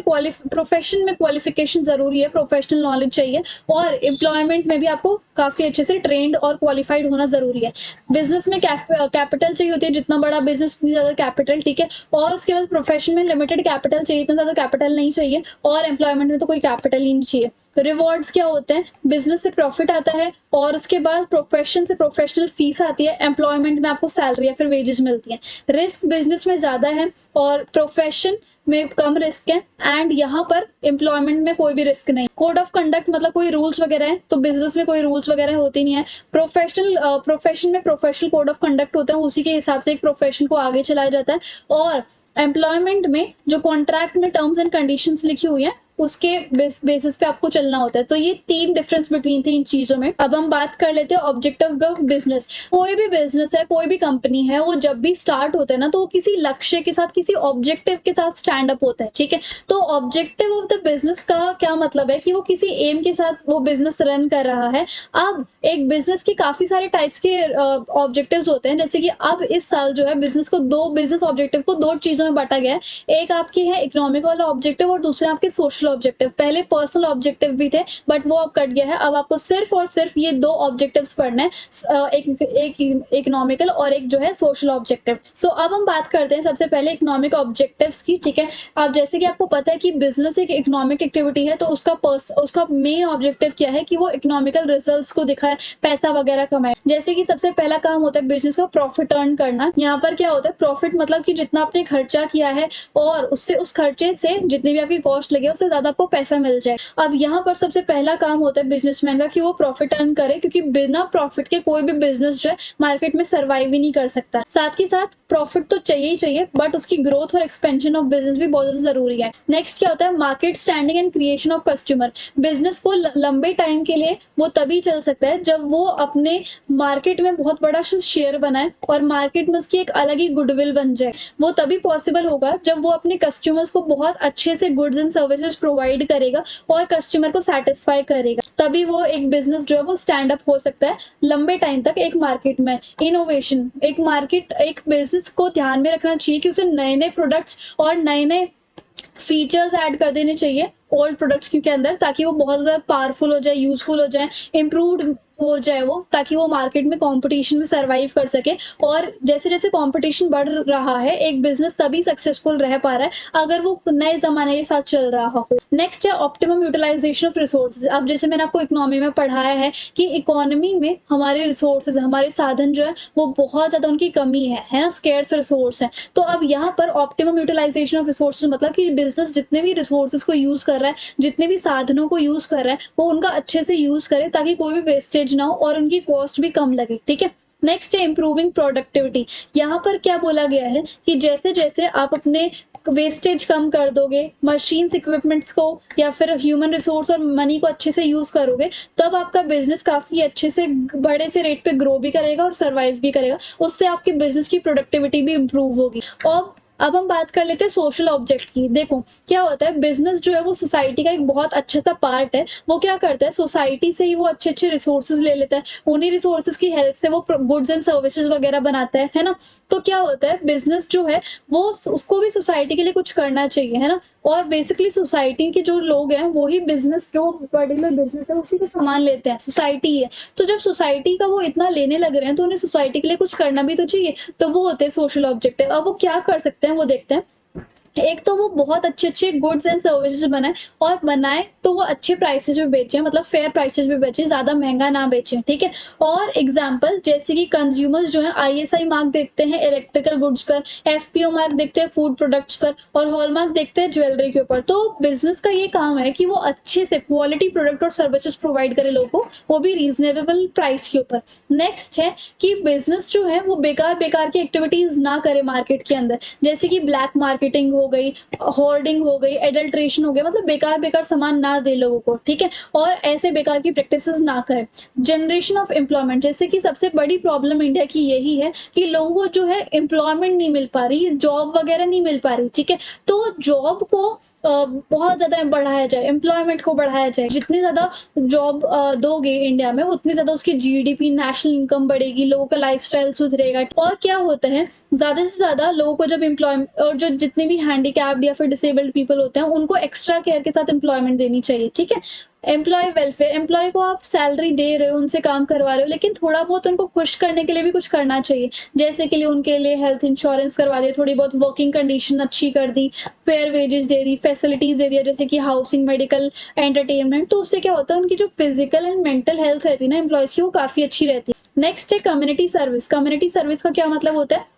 में क्वालिफिकेशन जरूरी है, प्रोफेशनल नॉलेज चाहिए, और एम्प्लॉयमेंट में भी आपको काफी अच्छे से ट्रेंड और क्वालिफाइड होना जरूरी है। बिजनेस में कैपिटल चाहिए होती है, जितना बड़ा बिजनेस उतनी ज्यादा कैपिटल, ठीक है? और उसके बाद प्रोफेशन में लिमिटेड कैपिटल चाहिए, इतना ज्यादा कैपिटल नहीं चाहिए, और एम्प्लॉयमेंट में तो कोई कैपिटल ही नहीं चाहिए। रिवॉर्ड्स क्या होते हैं? बिजनेस से प्रॉफिट आता है, और उसके बाद प्रोफेशन से प्रोफेशनल फीस आती है, एम्प्लॉयमेंट में आपको सैलरी या फिर वेजेस मिलती है। रिस्क बिजनेस में ज्यादा है और प्रोफेशन में कम रिस्क है, एंड यहाँ पर एम्प्लॉयमेंट में कोई भी रिस्क नहीं। कोड ऑफ कंडक्ट मतलब कोई रूल्स वगैरह है, तो बिजनेस में कोई रूल्स वगैरह होती नहीं है। प्रोफेशन में प्रोफेशनल कोड ऑफ कंडक्ट होता है, उसी के हिसाब से एक प्रोफेशन को आगे चलाया जाता है। और एम्प्लॉयमेंट में जो कॉन्ट्रैक्ट में टर्म्स एंड कंडीशंस लिखी हुई है उसके बेसिस पे आपको चलना होता है। तो ये तीन डिफरेंस बिटवीन थे इन चीजों में। अब हम बात कर लेते हैं ऑब्जेक्टिव ऑफ बिजनेस। कोई भी बिजनेस है, कोई भी कंपनी है, वो जब भी स्टार्ट होता है ना, तो वो किसी लक्ष्य के साथ, किसी ऑब्जेक्टिव के साथ स्टैंड अप होता है, ठीक है? तो ऑब्जेक्टिव ऑफ द बिजनेस का क्या मतलब है कि वो किसी एम के साथ वो बिजनेस रन कर रहा है। अब एक बिजनेस के काफी सारे टाइप्स के ऑब्जेक्टिव्स होते हैं, जैसे कि अब इस साल जो है बिजनेस ऑब्जेक्टिव को दो चीजों में बांटा गया है। एक आपकी है इकोनॉमिक वाला ऑब्जेक्टिव और दूसरा आपके सोशल ऑब्जेक्टिव। पहले पर्सनल ऑब्जेक्टिव भी थे बट वो अब कट गया है। अब आपको सिर्फ और सिर्फ ये दो ऑब्जेक्टिव्स पढ़ने हैं, एक इकोनॉमिकल और एक जो है सोशल ऑब्जेक्टिव। सो अब हम बात करते हैं सबसे पहले इकोनॉमिक ऑब्जेक्टिव्स की, ठीक है? अब जैसे कि आपको पता है कि बिजनेस एक इकोनॉमिक एक्टिविटी है, तो उसका मेन ऑब्जेक्टिव क्या है कि वो इकोनॉमिकल रिजल्ट्स को दिखाए, पैसा वगैरह कमाए। जैसे कि सबसे पहला काम होता है बिजनेस का प्रॉफिट अर्न करना। यहाँ पर क्या होता है? प्रॉफिट मतलब कि जितना आपने खर्चा किया है और उससे उस खर्चे से जितनी भी आपकी कॉस्ट लगी है उससे ज्यादा आपको पैसा मिल जाए। अब यहाँ पर सबसे पहला काम होता है बिजनेसमैन का कि वो प्रॉफिट अर्न करे, क्योंकि बिना प्रॉफिट के कोई भी बिजनेस जो है मार्केट में सर्वाइव ही नहीं कर सकता। साथ ही साथ प्रॉफिट तो चाहिए ही चाहिए, बट उसकी ग्रोथ और एक्सपेंशन ऑफ बिजनेस भी बहुत ज्यादा जरूरी है। नेक्स्ट क्या होता है? Market standing and creation of customer. Business को लंबे टाइम के लिए वो तभी चल सकता है जब वो अपने मार्केट में बहुत बड़ा शेयर बनाए और मार्केट में उसकी एक अलग ही गुडविल बन जाए। वो तभी पॉसिबल होगा जब वो अपने कस्टमर्स को बहुत अच्छे से गुड्स एंड सर्विसेज प्रोवाइड करेगा और कस्टमर को सेटिस्फाई करेगा, तभी वो एक बिजनेस जो है वो स्टैंड अप हो सकता है लंबे टाइम तक एक मार्केट में। इनोवेशन, एक बिजनेस को ध्यान में रखना चाहिए कि उसे नए नए प्रोडक्ट्स और नए नए फीचर्स ऐड कर देने चाहिए ओल्ड प्रोडक्ट्स के अंदर, ताकि वो बहुत ज्यादा पावरफुल हो जाए, यूजफुल हो जाए, इम्प्रूव्ड हो जाए वो, ताकि वो मार्केट में कंपटीशन में सरवाइव कर सके। और जैसे जैसे कंपटीशन बढ़ रहा है, एक बिजनेस तभी सक्सेसफुल रह पा रहा है अगर वो नए जमाने के साथ चल रहा हो। नेक्स्ट है ऑप्टिमम यूटिलाइजेशन ऑफ रिसोर्सेज। अब जैसे मैंने आपको इकोनॉमी में पढ़ाया है कि इकोनॉमी में हमारे रिसोर्सेज, हमारे साधन जो है वो बहुत ज्यादा उनकी कमी है ना, स्केर्स रिसोर्स है। तो अब यहाँ पर ऑप्टिमम यूटिलाइजेशन ऑफ रिसोर्सेज मतलब कि बिजनेस जितने भी रिसोर्सेज को यूज कर रहा है, जितने भी साधनों को यूज कर रहा है, वो उनका अच्छे से यूज करे ताकि कोई भी वेस्टेज ना हो और उनकी कॉस्ट भी कम लगे, ठीक है? नेक्स्ट है इंप्रूविंग प्रोडक्टिविटी। यहाँ पर क्या बोला गया है कि जैसे जैसे आप अपने वेस्टेज कम कर दोगे, मशीन्स इक्विपमेंट्स को या फिर ह्यूमन रिसोर्स और मनी को अच्छे से यूज करोगे, तब आपका बिजनेस काफी अच्छे से बड़े से रेट पे ग्रो भी करेगा और सर्वाइव भी करेगा। उससे आपकी बिजनेस की प्रोडक्टिविटी भी इंप्रूव होगी। और अब हम बात कर लेते हैं सोशल ऑब्जेक्ट की। देखो क्या होता है, बिजनेस जो है वो सोसाइटी का एक बहुत अच्छा सा पार्ट है। वो क्या करता है, सोसाइटी से ही वो अच्छे अच्छे रिसोर्सेज ले लेता है, उन्हीं रिसोर्सेज की हेल्प से वो गुड्स एंड सर्विसेज वगैरह बनाता है ना? तो क्या होता है, बिजनेस जो है वो उसको भी सोसाइटी के लिए कुछ करना चाहिए, है ना? और बेसिकली सोसाइटी के जो लोग हैं वही बिजनेस, जो पर्टिकुलर बिजनेस है उसी के सामान लेते हैं, सोसाइटी है। तो जब सोसाइटी का वो इतना लेने लग रहे हैं तो उन्हें सोसाइटी के लिए कुछ करना भी तो चाहिए, तो वो होते हैं सोशल ऑब्जेक्टिव। अब वो क्या कर सकते हैं वो देखते हैं। एक तो वो बहुत अच्छे-अच्छे गुड्स एंड सर्विसेज़ बनाएँ और बनाएँ तो वो अच्छे प्राइसेज़ पे बेचें, मतलब फेयर प्राइसेज़ पे बेचें, ज़्यादा महँगा ना बेचें, ठीक है? और एग्ज़ाम्पल जैसे कि कंज़्यूमर्स जो हैं आईएसआई मार्क देखते हैं इलेक्ट्रिकल गुड्स पर, एफपीओ मार्क देखते हैं फूड प्रोडक्ट्स पर और हॉलमार्क देखते हैं ज्वेलरी के ऊपर। तो बिज़नेस का ये काम है कि वो अच्छे से क्वालिटी प्रोडक्ट और सर्विसेज़ प्रोवाइड करे लोगों को, वो भी रीज़नेबल प्राइस के ऊपर। नेक्स्ट है कि बिज़नेस जो है वो बेकार-बेकार की एक्टिविटीज़ ना करे मार्केट के अंदर। जैसे कि ब्लैक मार्केटिंग हो गई, होर्डिंग हो गई, एडल्ट्रेशन हो गया, मतलब बेकार-बेकार सामान ना दे लोगों को, ठीक है? और ऐसे बेकार की प्रैक्टिसेज़ ना करें। जनरेशन ऑफ एम्प्लॉयमेंट, जैसे कि सबसे बड़ी प्रॉब्लम इंडिया की यही है कि लोगों को जो है एम्प्लॉयमेंट नहीं मिल पा रही, जॉब वगैरह नहीं मिल पा रही, ठीक है? तो जॉब को बहुत ज़्यादा बढ़ाया जाए, एम्प्लॉयमेंट को बढ़ाया जाए। जितनी ज़्यादा जॉब दोगे इंडिया में, उतनी ज़्यादा उसकी जीडीपी, नेशनल इनकम बढ़ेगी, लोगों का लाइफ़स्टाइल सुधरेगा। और क्या होता है, ज़्यादा से ज़्यादा लोगों को जब और जो जितने भी हैंडीकैप्ड या फिर डिसेबल्ड पीपल होते हैं, उनको एक्स्ट्रा केयर के साथ एम्प्लॉयमेंट देनी चाहिए, ठीक है? एम्प्लॉयी वेलफेयर, एम्प्लॉयी को आप सैलरी दे रहे हो, उनसे काम करवा रहे हो, लेकिन थोड़ा बहुत उनको खुश करने के लिए भी कुछ करना चाहिए। जैसे कि लिए उनके लिए हेल्थ इंश्योरेंस करवा दिया, थोड़ी बहुत वर्किंग कंडीशन अच्छी कर दी, फेयर वेजेस दे दी, फैसिलिटीज़ दे दिया, जैसे कि हाउसिंग, मेडिकल, एंटरटेनमेंट। तो उससे क्या होता है, उनकी जो फिजिकल एंड मेंटल हेल्थ रहती है ना एम्प्लॉयज़ की, वो काफ़ी अच्छी रहती है। नेक्स्ट है कम्युनिटी सर्विस। कम्युनिटी सर्विस का क्या मतलब होता है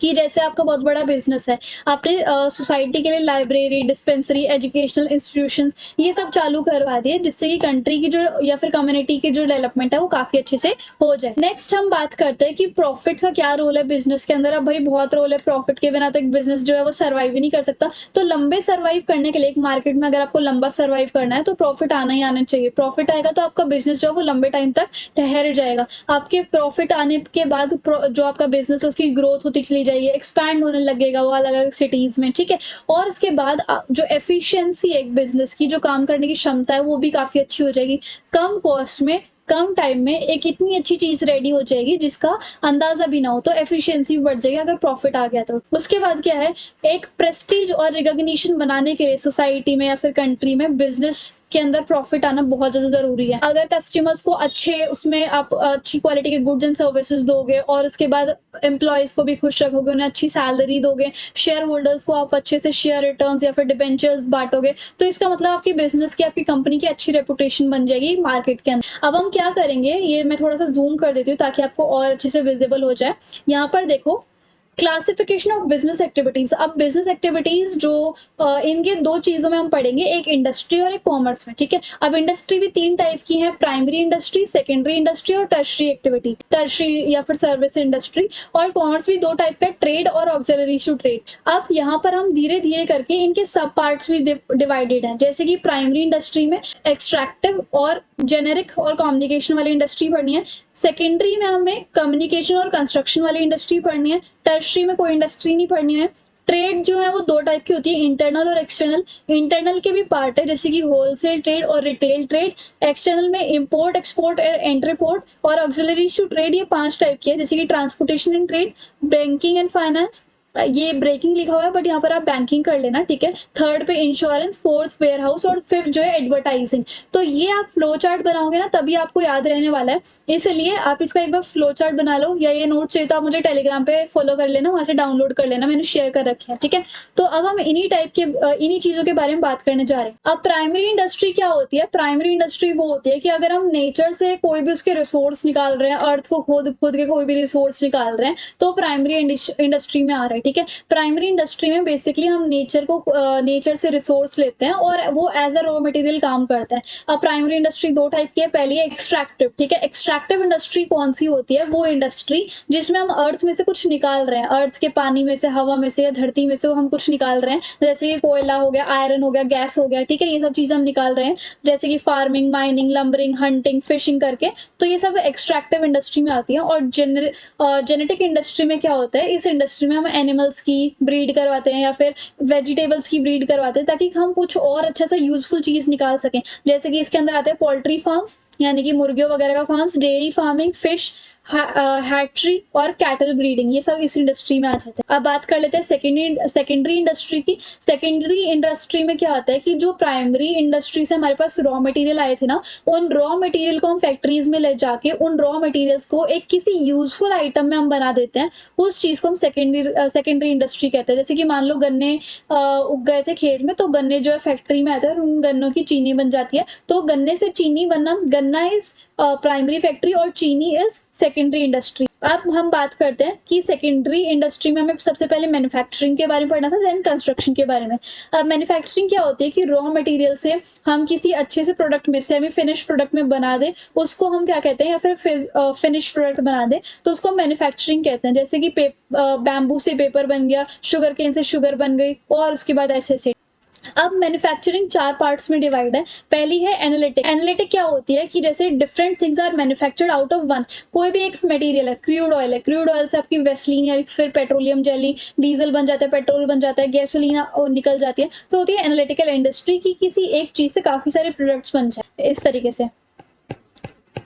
कि जैसे आपका बहुत बड़ा बिजनेस है, आपने सोसाइटी के लिए लाइब्रेरी, डिस्पेंसरी, एजुकेशनल इंस्टीट्यूशंस ये सब चालू करवा दिए, जिससे कि कंट्री की जो या फिर कम्युनिटी की जो डेवलपमेंट है वो काफी अच्छे से हो जाए। नेक्स्ट हम बात करते हैं कि प्रॉफिट का क्या रोल है बिजनेस के अंदर। अब भाई बहुत रोल है, प्रॉफिट के बिना तो एक बिजनेस जो है वो सर्वाइव ही नहीं कर सकता। तो लंबे सर्वाइव करने के लिए एक मार्केट में अगर आपको लंबा सर्वाइव करना है तो प्रॉफिट आना ही आना चाहिए। प्रॉफिट आएगा तो आपका बिजनेस जो है वो लंबे टाइम तक ठहर जाएगा। आपके प्रॉफिट आने के बाद जो आपका बिजनेस है उसकी ग्रोथ होती चली जाएगी, एक्सपैंड होने लगेगा वो अलग-अलग सिटीज़ में, ठीक है? और इसके बाद जो एफिशिएंसी है एक बिज़नेस की, जो काम करने की क्षमता है, वो भी काफ़ी अच्छी हो जाएगी। कम कॉस्ट में, कम टाइम में एक इतनी अच्छी चीज़ रेडी हो जाएगी जिसका अंदाज़ा भी ना हो, तो एफिशिएंसी भी बढ़ जाएगी अगर प्रॉफिट आ गया तो। उसके बाद क्या है, एक प्रेस्टीज और रिकॉग्निशन बनाने के लिए सोसाइटी में या फिर कंट्री में बिज़नेस के अंदर प्रॉफिट आना बहुत ज़्यादा ज़रूरी है। अगर कस्टमर्स को अच्छे उसमें आप अच्छी क्वालिटी के गुड्स एंड सर्विसेज़ दोगे और उसके बाद एम्प्लॉइज़ को भी खुश रखोगे, उन्हें अच्छी सैलरी दोगे, शेयर होल्डर्स को आप अच्छे से शेयर रिटर्न्स या फिर डिबेंचर्स बाँटोगे, तो इसका मतलब आपकी बिज़नेस की, आपकी कंपनी की अच्छी रेपुटेशन बन जाएगी मार्केट के अंदर। अब हम क्या करेंगे, ये मैं थोड़ा-सा ज़ूम कर देती हूँ ताकि आपको और अच्छे से विज़िबल हो जाए। यहाँ पर देखो, क्लासिफिकेशन ऑफ बिजनेस एक्टिविटीज। अब बिजनेस एक्टिविटीज जो इनके दो चीजों में हम पढ़ेंगे, एक इंडस्ट्री और एक कॉमर्स में, ठीक है? अब इंडस्ट्री भी तीन टाइप की है, प्राइमरी इंडस्ट्री, सेकेंडरी इंडस्ट्री और टर्शरी एक्टिविटी, टर्शरी या फिर सर्विस इंडस्ट्री। और कॉमर्स भी दो टाइप का, ट्रेड और ऑक्सिलरी टू ट्रेड। अब यहाँ पर हम धीरे धीरे करके इनके सब पार्ट्स भी डिवाइडेड हैं। जैसे कि प्राइमरी इंडस्ट्री में एक्सट्रैक्टिव और जेनेरिक और कम्युनिकेशन वाली इंडस्ट्री पढ़नी है। सेकेंडरी में हमें कम्युनिकेशन और कंस्ट्रक्शन वाली इंडस्ट्री पढ़नी है। टर्शरी में कोई इंडस्ट्री नहीं पढ़नी है। ट्रेड जो है वो दो टाइप की होती है, इंटरनल और एक्सटर्नल। इंटरनल के भी पार्ट है जैसे कि होलसेल ट्रेड और रिटेल ट्रेड। एक्सटर्नल में इंपोर्ट, एक्सपोर्ट और एंट्रीपोर्ट। और ऑक्सिलरी टू ट्रेड, ये पांच टाइप की है, जैसे कि transportation and trade, banking and finance. ये ब्रेकिंग लिखा हुआ है बट यहाँ पर आप बैंकिंग कर लेना, ठीक है? थर्ड पे इंश्योरेंस, फोर्थ वेयर हाउस और फिफ्थ जो है एडवर्टाइजिंग। तो ये आप फ्लो चार्ट बनाओगे ना तभी आपको याद रहने वाला है, इसलिए आप इसका एक बार फ्लो चार्ट बना लो, या ये नोट चाहिए तो आप मुझे टेलीग्राम पे फॉलो कर लेना, वहां से डाउनलोड कर लेना, मैंने शेयर कर रखे हैं, ठीक है? तो अब हम इन्हीं टाइप के इन्हीं चीजों के बारे में बात करने जा रहे हैं। अब प्राइमरी इंडस्ट्री क्या होती है? प्राइमरी इंडस्ट्री वो होती है कि अगर हम नेचर से कोई भी उसके रिसोर्स निकाल रहे हैं, अर्थ को खोद खोद के कोई भी रिसोर्स निकाल रहे हैं, तो प्राइमरी इंडस्ट्री में आ रहा है, ठीक है? प्राइमरी इंडस्ट्री में बेसिकली हम नेचर से रिसोर्स लेते हैं और वो एज अ रॉ मटेरियल काम करता है। अब प्राइमरी इंडस्ट्री दो टाइप की है, पहली है एक्सट्रैक्टिव, ठीक है? एक्सट्रैक्टिव इंडस्ट्री कौन सी होती है? वो इंडस्ट्री जिसमें हम अर्थ में से कुछ निकाल रहे हैं, अर्थ के पानी में से, हवा में से या धरती में से हम कुछ निकाल रहे हैं, जैसे कि कोयला हो गया, आयरन हो गया, गैस हो गया, ठीक है? ये सब चीजें हम निकाल रहे हैं, जैसे कि farming, mining, lumbering, hunting, fishing करके। तो ये सब एक्सट्रैक्टिव इंडस्ट्री में आती है। और जेनेटिक इंडस्ट्री में क्या होता है, इस इंडस्ट्री में हम एनिमल्स की ब्रीड करवाते हैं या फिर वेजिटेबल्स की ब्रीड करवाते हैं ताकि हम कुछ और अच्छा सा यूजफुल चीज निकाल सकें। जैसे कि इसके अंदर आते हैं पोल्ट्री फार्म्स, यानी कि मुर्गियों वगैरह का farms, dairy farming, fish, hatchery और कैटल ब्रीडिंग, ये सब इस इंडस्ट्री में आ जाते हैं। अब बात कर लेते हैं सेकेंडरी इंडस्ट्री की। सेकेंडरी इंडस्ट्री में क्या होता है कि जो प्राइमरी इंडस्ट्री से हमारे पास रॉ मटेरियल आए थे ना, उन रॉ मटेरियल को हम फैक्ट्रीज में ले जाके उन रॉ मटेरियल्स को एक किसी यूजफुल आइटम में हम बना देते हैं, उस चीज को हम सेकेंडरी इंडस्ट्री कहते हैं। जैसे कि मान लो गन्ने उग गए थे खेत में, तो गन्ने जो है फैक्ट्री में आते हैं और उन गन्नों की चीनी बन जाती है। तो गन्ने से चीनी बनना, गन्ना इज प्राइमरी फैक्ट्री और चीनी इज सेकेंडरी इंडस्ट्री। अब हम बात करते हैं कि सेकेंडरी इंडस्ट्री में हमें सबसे पहले मैन्युफैक्चरिंग के बारे में पढ़ना था, देन कंस्ट्रक्शन के बारे में। अब मैन्युफैक्चरिंग क्या होती है कि रॉ मटेरियल से हम किसी अच्छे से प्रोडक्ट में, सेमी फिनिश प्रोडक्ट में बना दे, उसको हम क्या कहते हैं, या फिर फिनिश प्रोडक्ट बना दे तो उसको मैन्युफैक्चरिंग कहते हैं। जैसे कि बैम्बू से पेपर बन गया, शुगर केन से शुगर बन गई, और उसके बाद ऐसे। अब मैन्युफैक्चरिंग 4 पार्ट्स में डिवाइड है। पहली है एनालिटिक। एनालिटिक क्या होती है कि जैसे different things are manufactured out of one. कोई भी एक मटेरियल है, क्रूड ऑयल है, क्रूड ऑयल से आपकी वेस्लिन या फिर पेट्रोलियम जेली, डीजल बन जाता है, पेट्रोल बन जाता है, गैसोलीन निकल जाती है। तो होती है एनालिटिकल इंडस्ट्री की किसी एक चीज से काफी सारे प्रोडक्ट्स बन जाए इस तरीके से,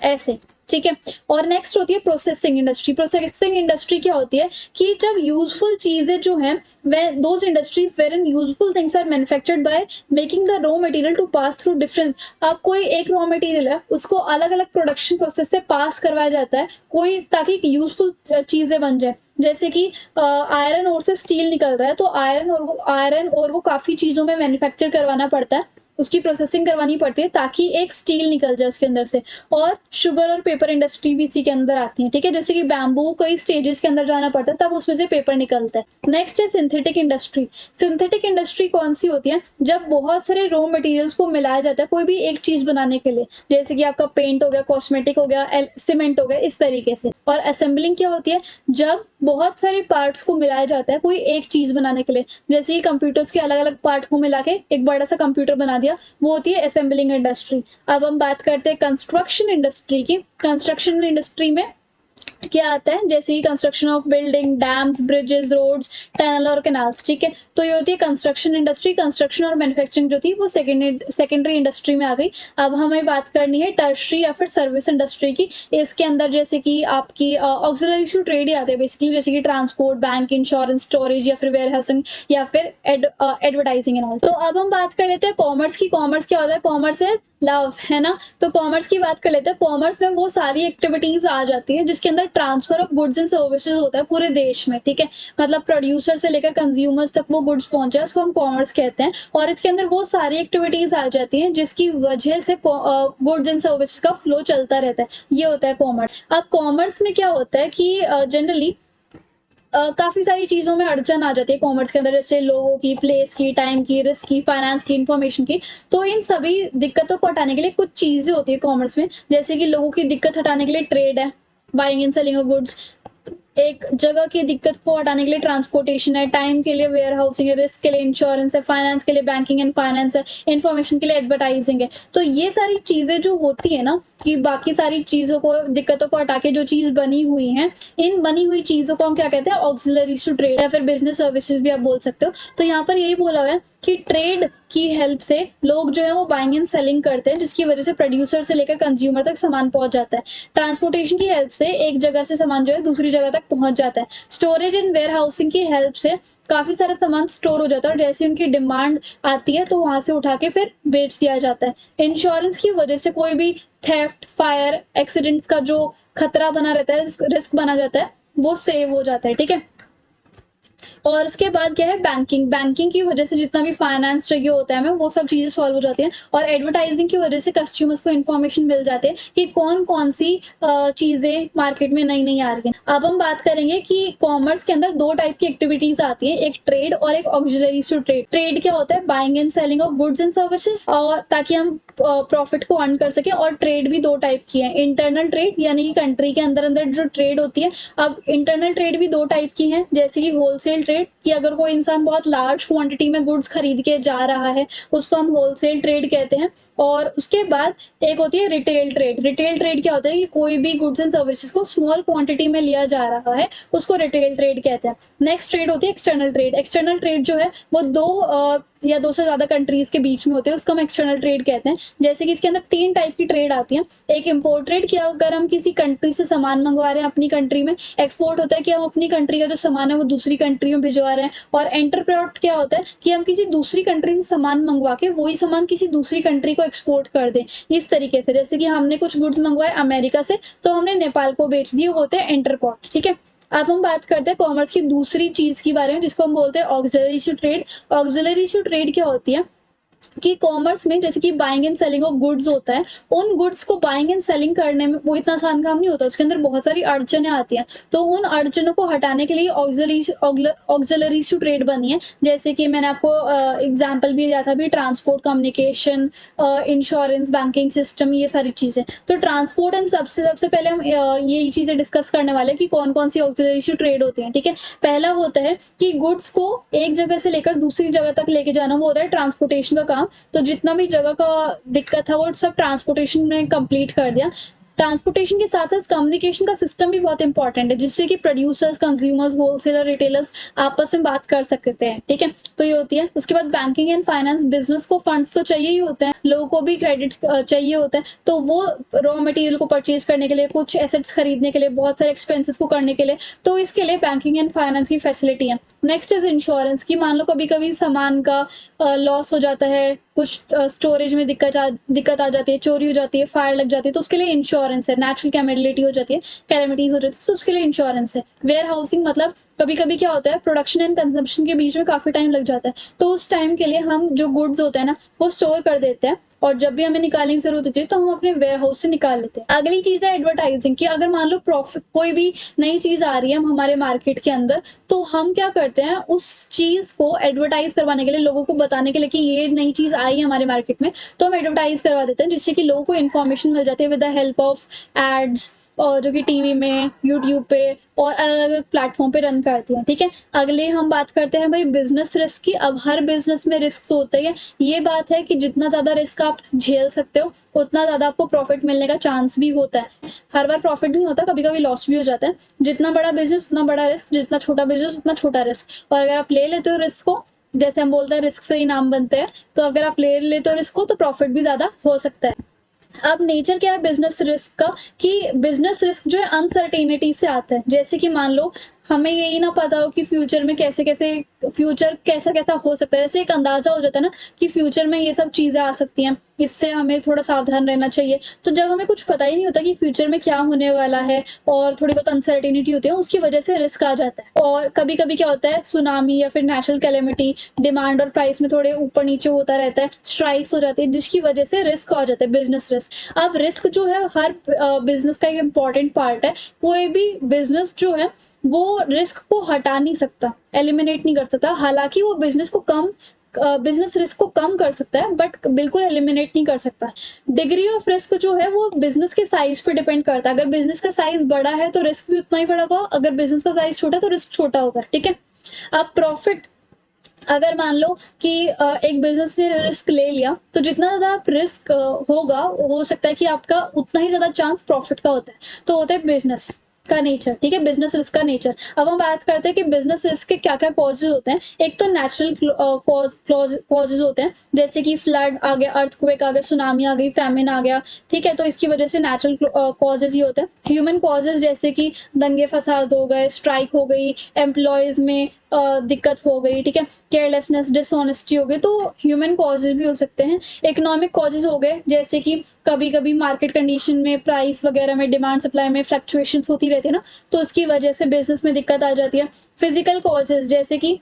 ऐसे, ठीक है। और नेक्स्ट होती है प्रोसेसिंग इंडस्ट्री। प्रोसेसिंग इंडस्ट्री क्या होती है कि जब यूजफुल चीजें जो हैं, वे those industries wherein useful things are manufactured by making the raw material to pass through different. अब कोई एक रॉ मटेरियल है, उसको अलग अलग प्रोडक्शन प्रोसेस से पास करवाया जाता है कोई, ताकि यूजफुल चीजें बन जाए। जैसे कि आयरन ओर से स्टील निकल रहा है, तो आयरन और वो काफी चीजों में मैन्युफैक्चर करवाना पड़ता है, उसकी प्रोसेसिंग करवानी पड़ती है ताकि एक स्टील निकल जाए उसके अंदर से। और शुगर और पेपर इंडस्ट्री भी इसी के अंदर आती है, ठीक है। जैसे कि बैम्बू कई स्टेजेस के अंदर जाना पड़ता है, तब उसमें से पेपर निकलता है। नेक्स्ट है सिंथेटिक इंडस्ट्री। सिंथेटिक इंडस्ट्री कौन सी होती है, जब बहुत सारे रॉ मटेरियल्स को मिलाया जाता है कोई भी एक चीज बनाने के लिए, जैसे कि आपका पेंट हो गया, कॉस्मेटिक हो गया, सीमेंट हो गया, इस तरीके से। और असेंबलिंग क्या होती है, जब बहुत सारे पार्ट्स को मिलाया जाता है कोई एक चीज बनाने के लिए, जैसे कि कंप्यूटर्स के अलग अलग पार्ट को मिला के एक बड़ा सा कंप्यूटर बना दिया, वो होती है असेंबलिंग इंडस्ट्री। अब हम बात करते हैं कंस्ट्रक्शन इंडस्ट्री की। कंस्ट्रक्शन इंडस्ट्री में क्या आता है, जैसे कि construction of building, dams, bridges, roads, tunnel और कैनाल्स, ठीक है। तो ये होती है कंस्ट्रक्शन इंडस्ट्री। कंस्ट्रक्शन और मैन्युफैक्चरिंग जो थी वो सेकेंडरी इंडस्ट्री में आ गई। अब हमें बात करनी है टर्शरी या फिर सर्विस इंडस्ट्री की। इसके अंदर जैसे कि आपकी ऑक्सिलरी टू ट्रेड ही आते हैं बेसिकली, जैसे कि ट्रांसपोर्ट, बैंक, इंश्योरेंस, स्टोरेज या फिर वेयर हाउसिंग या फिर एडवर्टाइजिंग एंड ऑल। तो अब हम बात कर लेते हैं कॉमर्स की। कॉमर्स क्या होता है, कॉमर्स इज लव, है ना। तो कॉमर्स की बात कर लेते हैं। कॉमर्स में वो सारी एक्टिविटीज आ जाती है जिसके अंदर transfer of goods and services होता है पूरे देश में, ठीक है। मतलब प्रोड्यूसर से लेकर कंज्यूमर्स तक वो गुड्स पहुंच जाए, उसको हम कॉमर्स कहते हैं। और इसके अंदर वो सारी एक्टिविटीज आ जाती हैं जिसकी वजह से गुड्स एंड सर्विसेज का फ्लो चलता रहता है, ये होता है कॉमर्स। अब कॉमर्स में क्या होता है कि जनरली काफी सारी चीजों में अड़चन आ जाती है कॉमर्स के अंदर, जैसे लोगों की, प्लेस की, टाइम की, रिस्क की, फाइनेंस की, इंफॉर्मेशन की। तो इन सभी दिक्कतों को हटाने के लिए कुछ चीजें होती है कॉमर्स में, जैसे कि लोगों की दिक्कत हटाने के लिए ट्रेड है, buying and selling of goods. एक जगह की दिक्कत को हटाने के लिए ट्रांसपोर्टेशन है, टाइम के लिए वेयर हाउसिंग है, रिस्क के लिए इंश्योरेंस है, फाइनेंस के लिए बैंकिंग एंड फाइनेंस है, इंफॉर्मेशन के लिए एडवर्टाइजिंग है। तो ये सारी चीजें जो होती है ना, कि बाकी सारी चीजों को, दिक्कतों को हटा के जो चीज बनी हुई है, इन बनी हुई चीजों को हम क्या कहते हैं, ऑक्सिलरीज टू ट्रेड या फिर बिजनेस सर्विसेज भी आप बोल सकते हो। तो यहाँ पर यही बोला हुआ है कि ट्रेड की हेल्प से लोग जो है वो बाइंग एंड सेलिंग करते हैं, जिसकी वजह से प्रोड्यूसर से लेकर कंज्यूमर तक सामान पहुंच जाता है। ट्रांसपोर्टेशन की हेल्प से एक जगह से सामान जो है दूसरी जगह तक पहुंच जाता है। स्टोरेज एंड वेयर हाउसिंग की हेल्प से काफी सारा सामान स्टोर हो जाता है और जैसे उनकी डिमांड आती है तो वहां से उठा के फिर बेच दिया जाता है। इंश्योरेंस की वजह से कोई भी थेफ्ट, फायर, एक्सीडेंट्स का जो खतरा बना रहता है, रिस्क बना जाता है, वो सेव हो जाता है, ठीक है। और उसके बाद क्या है, बैंकिंग। बैंकिंग की वजह से जितना भी फाइनेंस चाहिए होता है हमें, वो सब चीजें सॉल्व हो जाती हैं। और एडवर्टाइजिंग की वजह से कस्टमर्स को इन्फॉर्मेशन मिल जाते हैं कि कौन कौन सी चीजें मार्केट में नई नई आ रही हैं। अब हम बात करेंगे कि कॉमर्स के अंदर दो टाइप की एक्टिविटीज आती है, एक ट्रेड और एक ऑक्सिलरी टू ट्रेड। ट्रेड क्या होता है, buying and selling of goods and services, और ताकि हम प्रॉफिट को अर्न कर सके। और ट्रेड भी दो टाइप की है, इंटरनल ट्रेड यानी कि कंट्री के अंदर अंदर जो ट्रेड होती है। अब इंटरनल ट्रेड भी दो टाइप की है, जैसे कि होलसेल ट्रेड कि अगर कोई इंसान बहुत लार्ज क्वांटिटी में गुड्स खरीद के जा रहा है, उसको हम होलसेल ट्रेड कहते हैं। और उसके बाद एक होती है रिटेल ट्रेड। रिटेल ट्रेड क्या होता है कि कोई भी गुड्स एंड सर्विसेज को स्मॉल क्वांटिटी में लिया जा रहा है, उसको रिटेल ट्रेड कहते हैं। नेक्स्ट ट्रेड होती है एक्सटर्नल ट्रेड। एक्सटर्नल ट्रेड जो है वो या दो से ज्यादा कंट्रीज के बीच में होते हैं, उसको हम एक्सटर्नल ट्रेड कहते हैं। जैसे कि इसके अंदर 3 टाइप की ट्रेड आती है। एक इम्पोर्ट ट्रेड, कि अगर हम किसी कंट्री से सामान मंगवा रहे हैं अपनी कंट्री में। एक्सपोर्ट होता है कि हम अपनी कंट्री का जो सामान है वो दूसरी कंट्री में भिजवा रहे हैं। और एंटरप्रोट क्या होता है कि हम किसी दूसरी कंट्री से सामान मंगवा के वही सामान किसी दूसरी कंट्री को एक्सपोर्ट कर दें। इस तरीके से, जैसे कि हमने कुछ गुड्स मंगवाए अमेरिका से, तो हमने नेपाल को बेच दिए, होते हैं एंटरपोट। ठीक है, अब हम बात करते हैं कॉमर्स की दूसरी चीज के बारे में, जिसको हम बोलते हैं auxiliary to trade. Auxiliary to trade क्या होती है कि कॉमर्स में जैसे कि buying and selling of goods होता है, उन गुड्स को बाइंग एंड सेलिंग करने में वो इतना आसान काम नहीं होता, उसके अंदर बहुत सारी अड़चनें आती हैं। तो उन अड़चनों को हटाने के लिए ऑक्सिलरी टू ट्रेड बनी है। जैसे कि मैंने आपको एग्जांपल भी दिया था अभी, transport, communication, insurance, banking system, ये सारी चीजें। तो ट्रांसपोर्ट एंड सबसे पहले हम यही चीजें डिस्कस करने वाले हैं कि कौन कौन सी ऑक्सिलरी टू ट्रेड होती है। ठीक है, पहला होता है कि गुड्स को एक जगह से लेकर दूसरी जगह तक लेके जाना, वो होता है ट्रांसपोर्टेशन का काम। तो जितना भी जगह का दिक्कत था वो सब ट्रांसपोर्टेशन ने कंप्लीट कर दिया। ट्रांसपोर्टेशन के साथ साथ कम्युनिकेशन का सिस्टम भी बहुत इंपॉर्टेंट है, जिससे कि प्रोड्यूसर्स, कंज्यूमर्स, होलसेलर, रिटेलर्स आपस में बात कर सकते हैं। ठीक है, तो ये होती है। उसके बाद बैंकिंग एंड फाइनेंस, बिजनेस को फंड्स तो चाहिए ही होते हैं, लोगों को भी क्रेडिट चाहिए होता है। तो वो रॉ मटेरियल को परचेज करने के लिए, कुछ एसेट्स खरीदने के लिए, बहुत सारे एक्सपेंसेस को करने के लिए, तो इसके लिए बैंकिंग एंड फाइनेंस की फैसिलिटी है। नेक्स्ट इज इंश्योरेंस, की मान लो कभी कभी सामान का लॉस हो जाता है, कुछ स्टोरेज में दिक्कत आ जाती है, चोरी हो जाती है, फायर लग जाती है, तो उसके लिए इंश्योरेंस है। नेचुरल कैलेमिटी हो जाती है, कैलेमिटीज हो जाती है, तो उसके लिए इंश्योरेंस है। वेयर हाउसिंग, मतलब कभी कभी क्या होता है, प्रोडक्शन एंड कंजम्पशन के बीच में काफी टाइम लग जाता है, तो उस टाइम के लिए हम जो गुड्स होते हैं ना वो स्टोर कर देते हैं, और जब भी हमें निकालने की जरूरत होती है तो हम अपने वेयर हाउस से निकाल लेते हैं। अगली चीज है एडवर्टाइजिंग, की अगर मान लो प्रॉफिट, कोई भी नई चीज आ रही है हमारे मार्केट के अंदर, तो हम क्या करते हैं, उस चीज को एडवर्टाइज करवाने के लिए, लोगों को बताने के लिए कि ये नई चीज आई है हमारे मार्केट में, तो हम एडवर्टाइज करवा देते हैं, जिससे कि लोगों को इन्फॉर्मेशन मिल जाती है with the help of ads, और जो कि टीवी में, यूट्यूब पे और अलग अलग प्लेटफॉर्म पे रन करती हैं। ठीक है, अगले हम बात करते हैं भाई बिजनेस रिस्क की। अब हर बिजनेस में रिस्क होते हैं, ये बात है कि जितना ज्यादा रिस्क आप झेल सकते हो उतना ज्यादा आपको प्रॉफिट मिलने का चांस भी होता है। हर बार प्रॉफिट नहीं होता, कभी कभी लॉस भी हो जाता है। जितना बड़ा बिजनेस उतना बड़ा रिस्क, जितना छोटा बिजनेस उतना छोटा रिस्क। और अगर आप ले लेते हो रिस्क को, जैसे हम बोलते हैं रिस्क से इनाम बनते हैं, तो अगर आप ले लेते हो रिस्क को तो प्रॉफिट भी ज्यादा हो सकता है। अब नेचर क्या है बिजनेस रिस्क का, कि बिजनेस रिस्क जो है अनसर्टेनिटी से आता है। जैसे कि मान लो हमें यही ना पता हो कि फ्यूचर में फ्यूचर कैसा कैसा हो सकता है। जैसे एक अंदाजा हो जाता है ना कि फ्यूचर में ये सब चीजें आ सकती हैं, इससे हमें थोड़ा सावधान रहना चाहिए। तो जब हमें कुछ पता ही नहीं होता कि फ्यूचर में क्या होने वाला है, और थोड़ी बहुत अनसर्टेनिटी होती है, उसकी वजह से रिस्क आ जाता है। और कभी कभी क्या होता है, सुनामी या फिर नेचुरल कैलेमिटी, डिमांड और प्राइस में थोड़े ऊपर नीचे होता रहता है, स्ट्राइक्स हो जाती है, जिसकी वजह से रिस्क आ जाता है, बिजनेस रिस्क। अब रिस्क जो है हर बिजनेस का एक इम्पॉर्टेंट पार्ट है। कोई भी बिजनेस जो है वो रिस्क को हटा नहीं सकता, एलिमिनेट नहीं कर सकता। हालांकि वो बिजनेस रिस्क को कम कर सकता है, बट बिल्कुल एलिमिनेट नहीं कर सकता। डिग्री ऑफ रिस्क जो है वो बिजनेस के साइज पे डिपेंड करता है। अगर बिजनेस का साइज बड़ा है तो रिस्क भी उतना ही बड़ा होगा, अगर बिजनेस का साइज छोटा है तो रिस्क छोटा होगा। ठीक है, अब प्रॉफिट, अगर मान लो कि एक बिजनेस ने रिस्क ले लिया, तो जितना ज्यादा आप रिस्क होगा, हो सकता है कि आपका उतना ही ज्यादा चांस प्रॉफिट का होता है। तो होता है बिजनेस का नेचर। ठीक है, बिजनेस रिस्क का नेचर। अब हम बात करते हैं कि बिजनेस रिस्क के क्या क्या कॉजेज होते हैं। एक तो नेचुरल कॉजेज होते हैं, जैसे कि फ्लड आ गया, अर्थक्वेक आ गया, सुनामी आ गई, फैमिन आ गया। ठीक है, तो इसकी वजह से नेचुरल कॉजेज ही होते हैं। ह्यूमन कॉजेज, जैसे कि दंगे फसाद हो गए, स्ट्राइक हो गई, एम्प्लॉयज में दिक्कत हो गई। ठीक है, केयरलेसनेस, डिसऑनेस्टी हो गई, तो ह्यूमन कॉजेज भी हो सकते हैं। इकोनॉमिक कॉजेज हो गए, जैसे कि कभी कभी मार्केट कंडीशन में, प्राइस वगैरह में, डिमांड सप्लाई में फ्लक्चुएशंस होती रहती है ना, तो उसकी वजह से बिजनेस में दिक्कत आ जाती है। फिजिकल कॉजेज, जैसे कि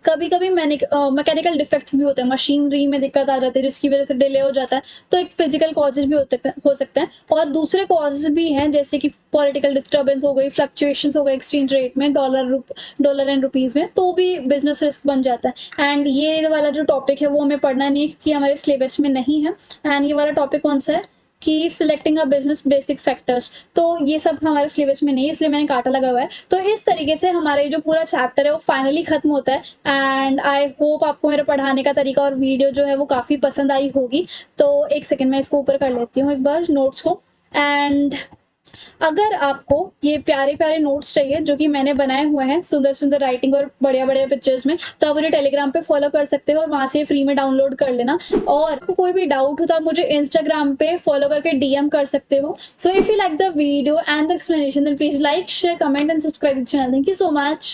कभी कभी मैकेनिकल डिफेक्ट्स भी होते हैं, मशीनरी में दिक्कत आ जाती है, जिसकी वजह से डिले हो जाता है, तो एक फिजिकल कॉजेज भी हो सकते हैं। और दूसरे कॉजेज भी हैं, जैसे कि पॉलिटिकल डिस्टर्बेंस हो गई, फ्लक्चुएशंस हो गए एक्सचेंज रेट में, डॉलर एंड रुपीज में, तो भी बिजनेस रिस्क बन जाता है। एंड ये वाला जो टॉपिक है वो हमें पढ़ना नहीं है, क्योंकि हमारे सिलेबस में नहीं है। एंड ये वाला टॉपिक कौन सा है, कि selecting a business basic factors, तो ये सब हमारे सिलेबस में नहीं है, इसलिए मैंने कांटा लगा हुआ है। तो इस तरीके से हमारा ये जो पूरा चैप्टर है वो फाइनली खत्म होता है। एंड आई होप आपको मेरे पढ़ाने का तरीका और वीडियो जो है वो काफ़ी पसंद आई होगी। तो एक सेकेंड मैं इसको ऊपर कर लेती हूँ एक बार नोट्स को। एंड अगर आपको ये प्यारे-प्यारे नोट्स चाहिए जो कि मैंने बनाए हुए हैं सुंदर-सुंदर राइटिंग और बढ़िया-बढ़िया पिक्चर्स में, तो आप मुझे टेलीग्राम पे फॉलो कर सकते हो और वहाँ से फ्री में डाउनलोड कर लेना। और आपको कोई भी डाउट हो तो आप मुझे इंस्टाग्राम पे फॉलो करके डीएम कर सकते हो। So if you like the video and the explanation then please like, share, comment and subscribe the channel. Thank you so much.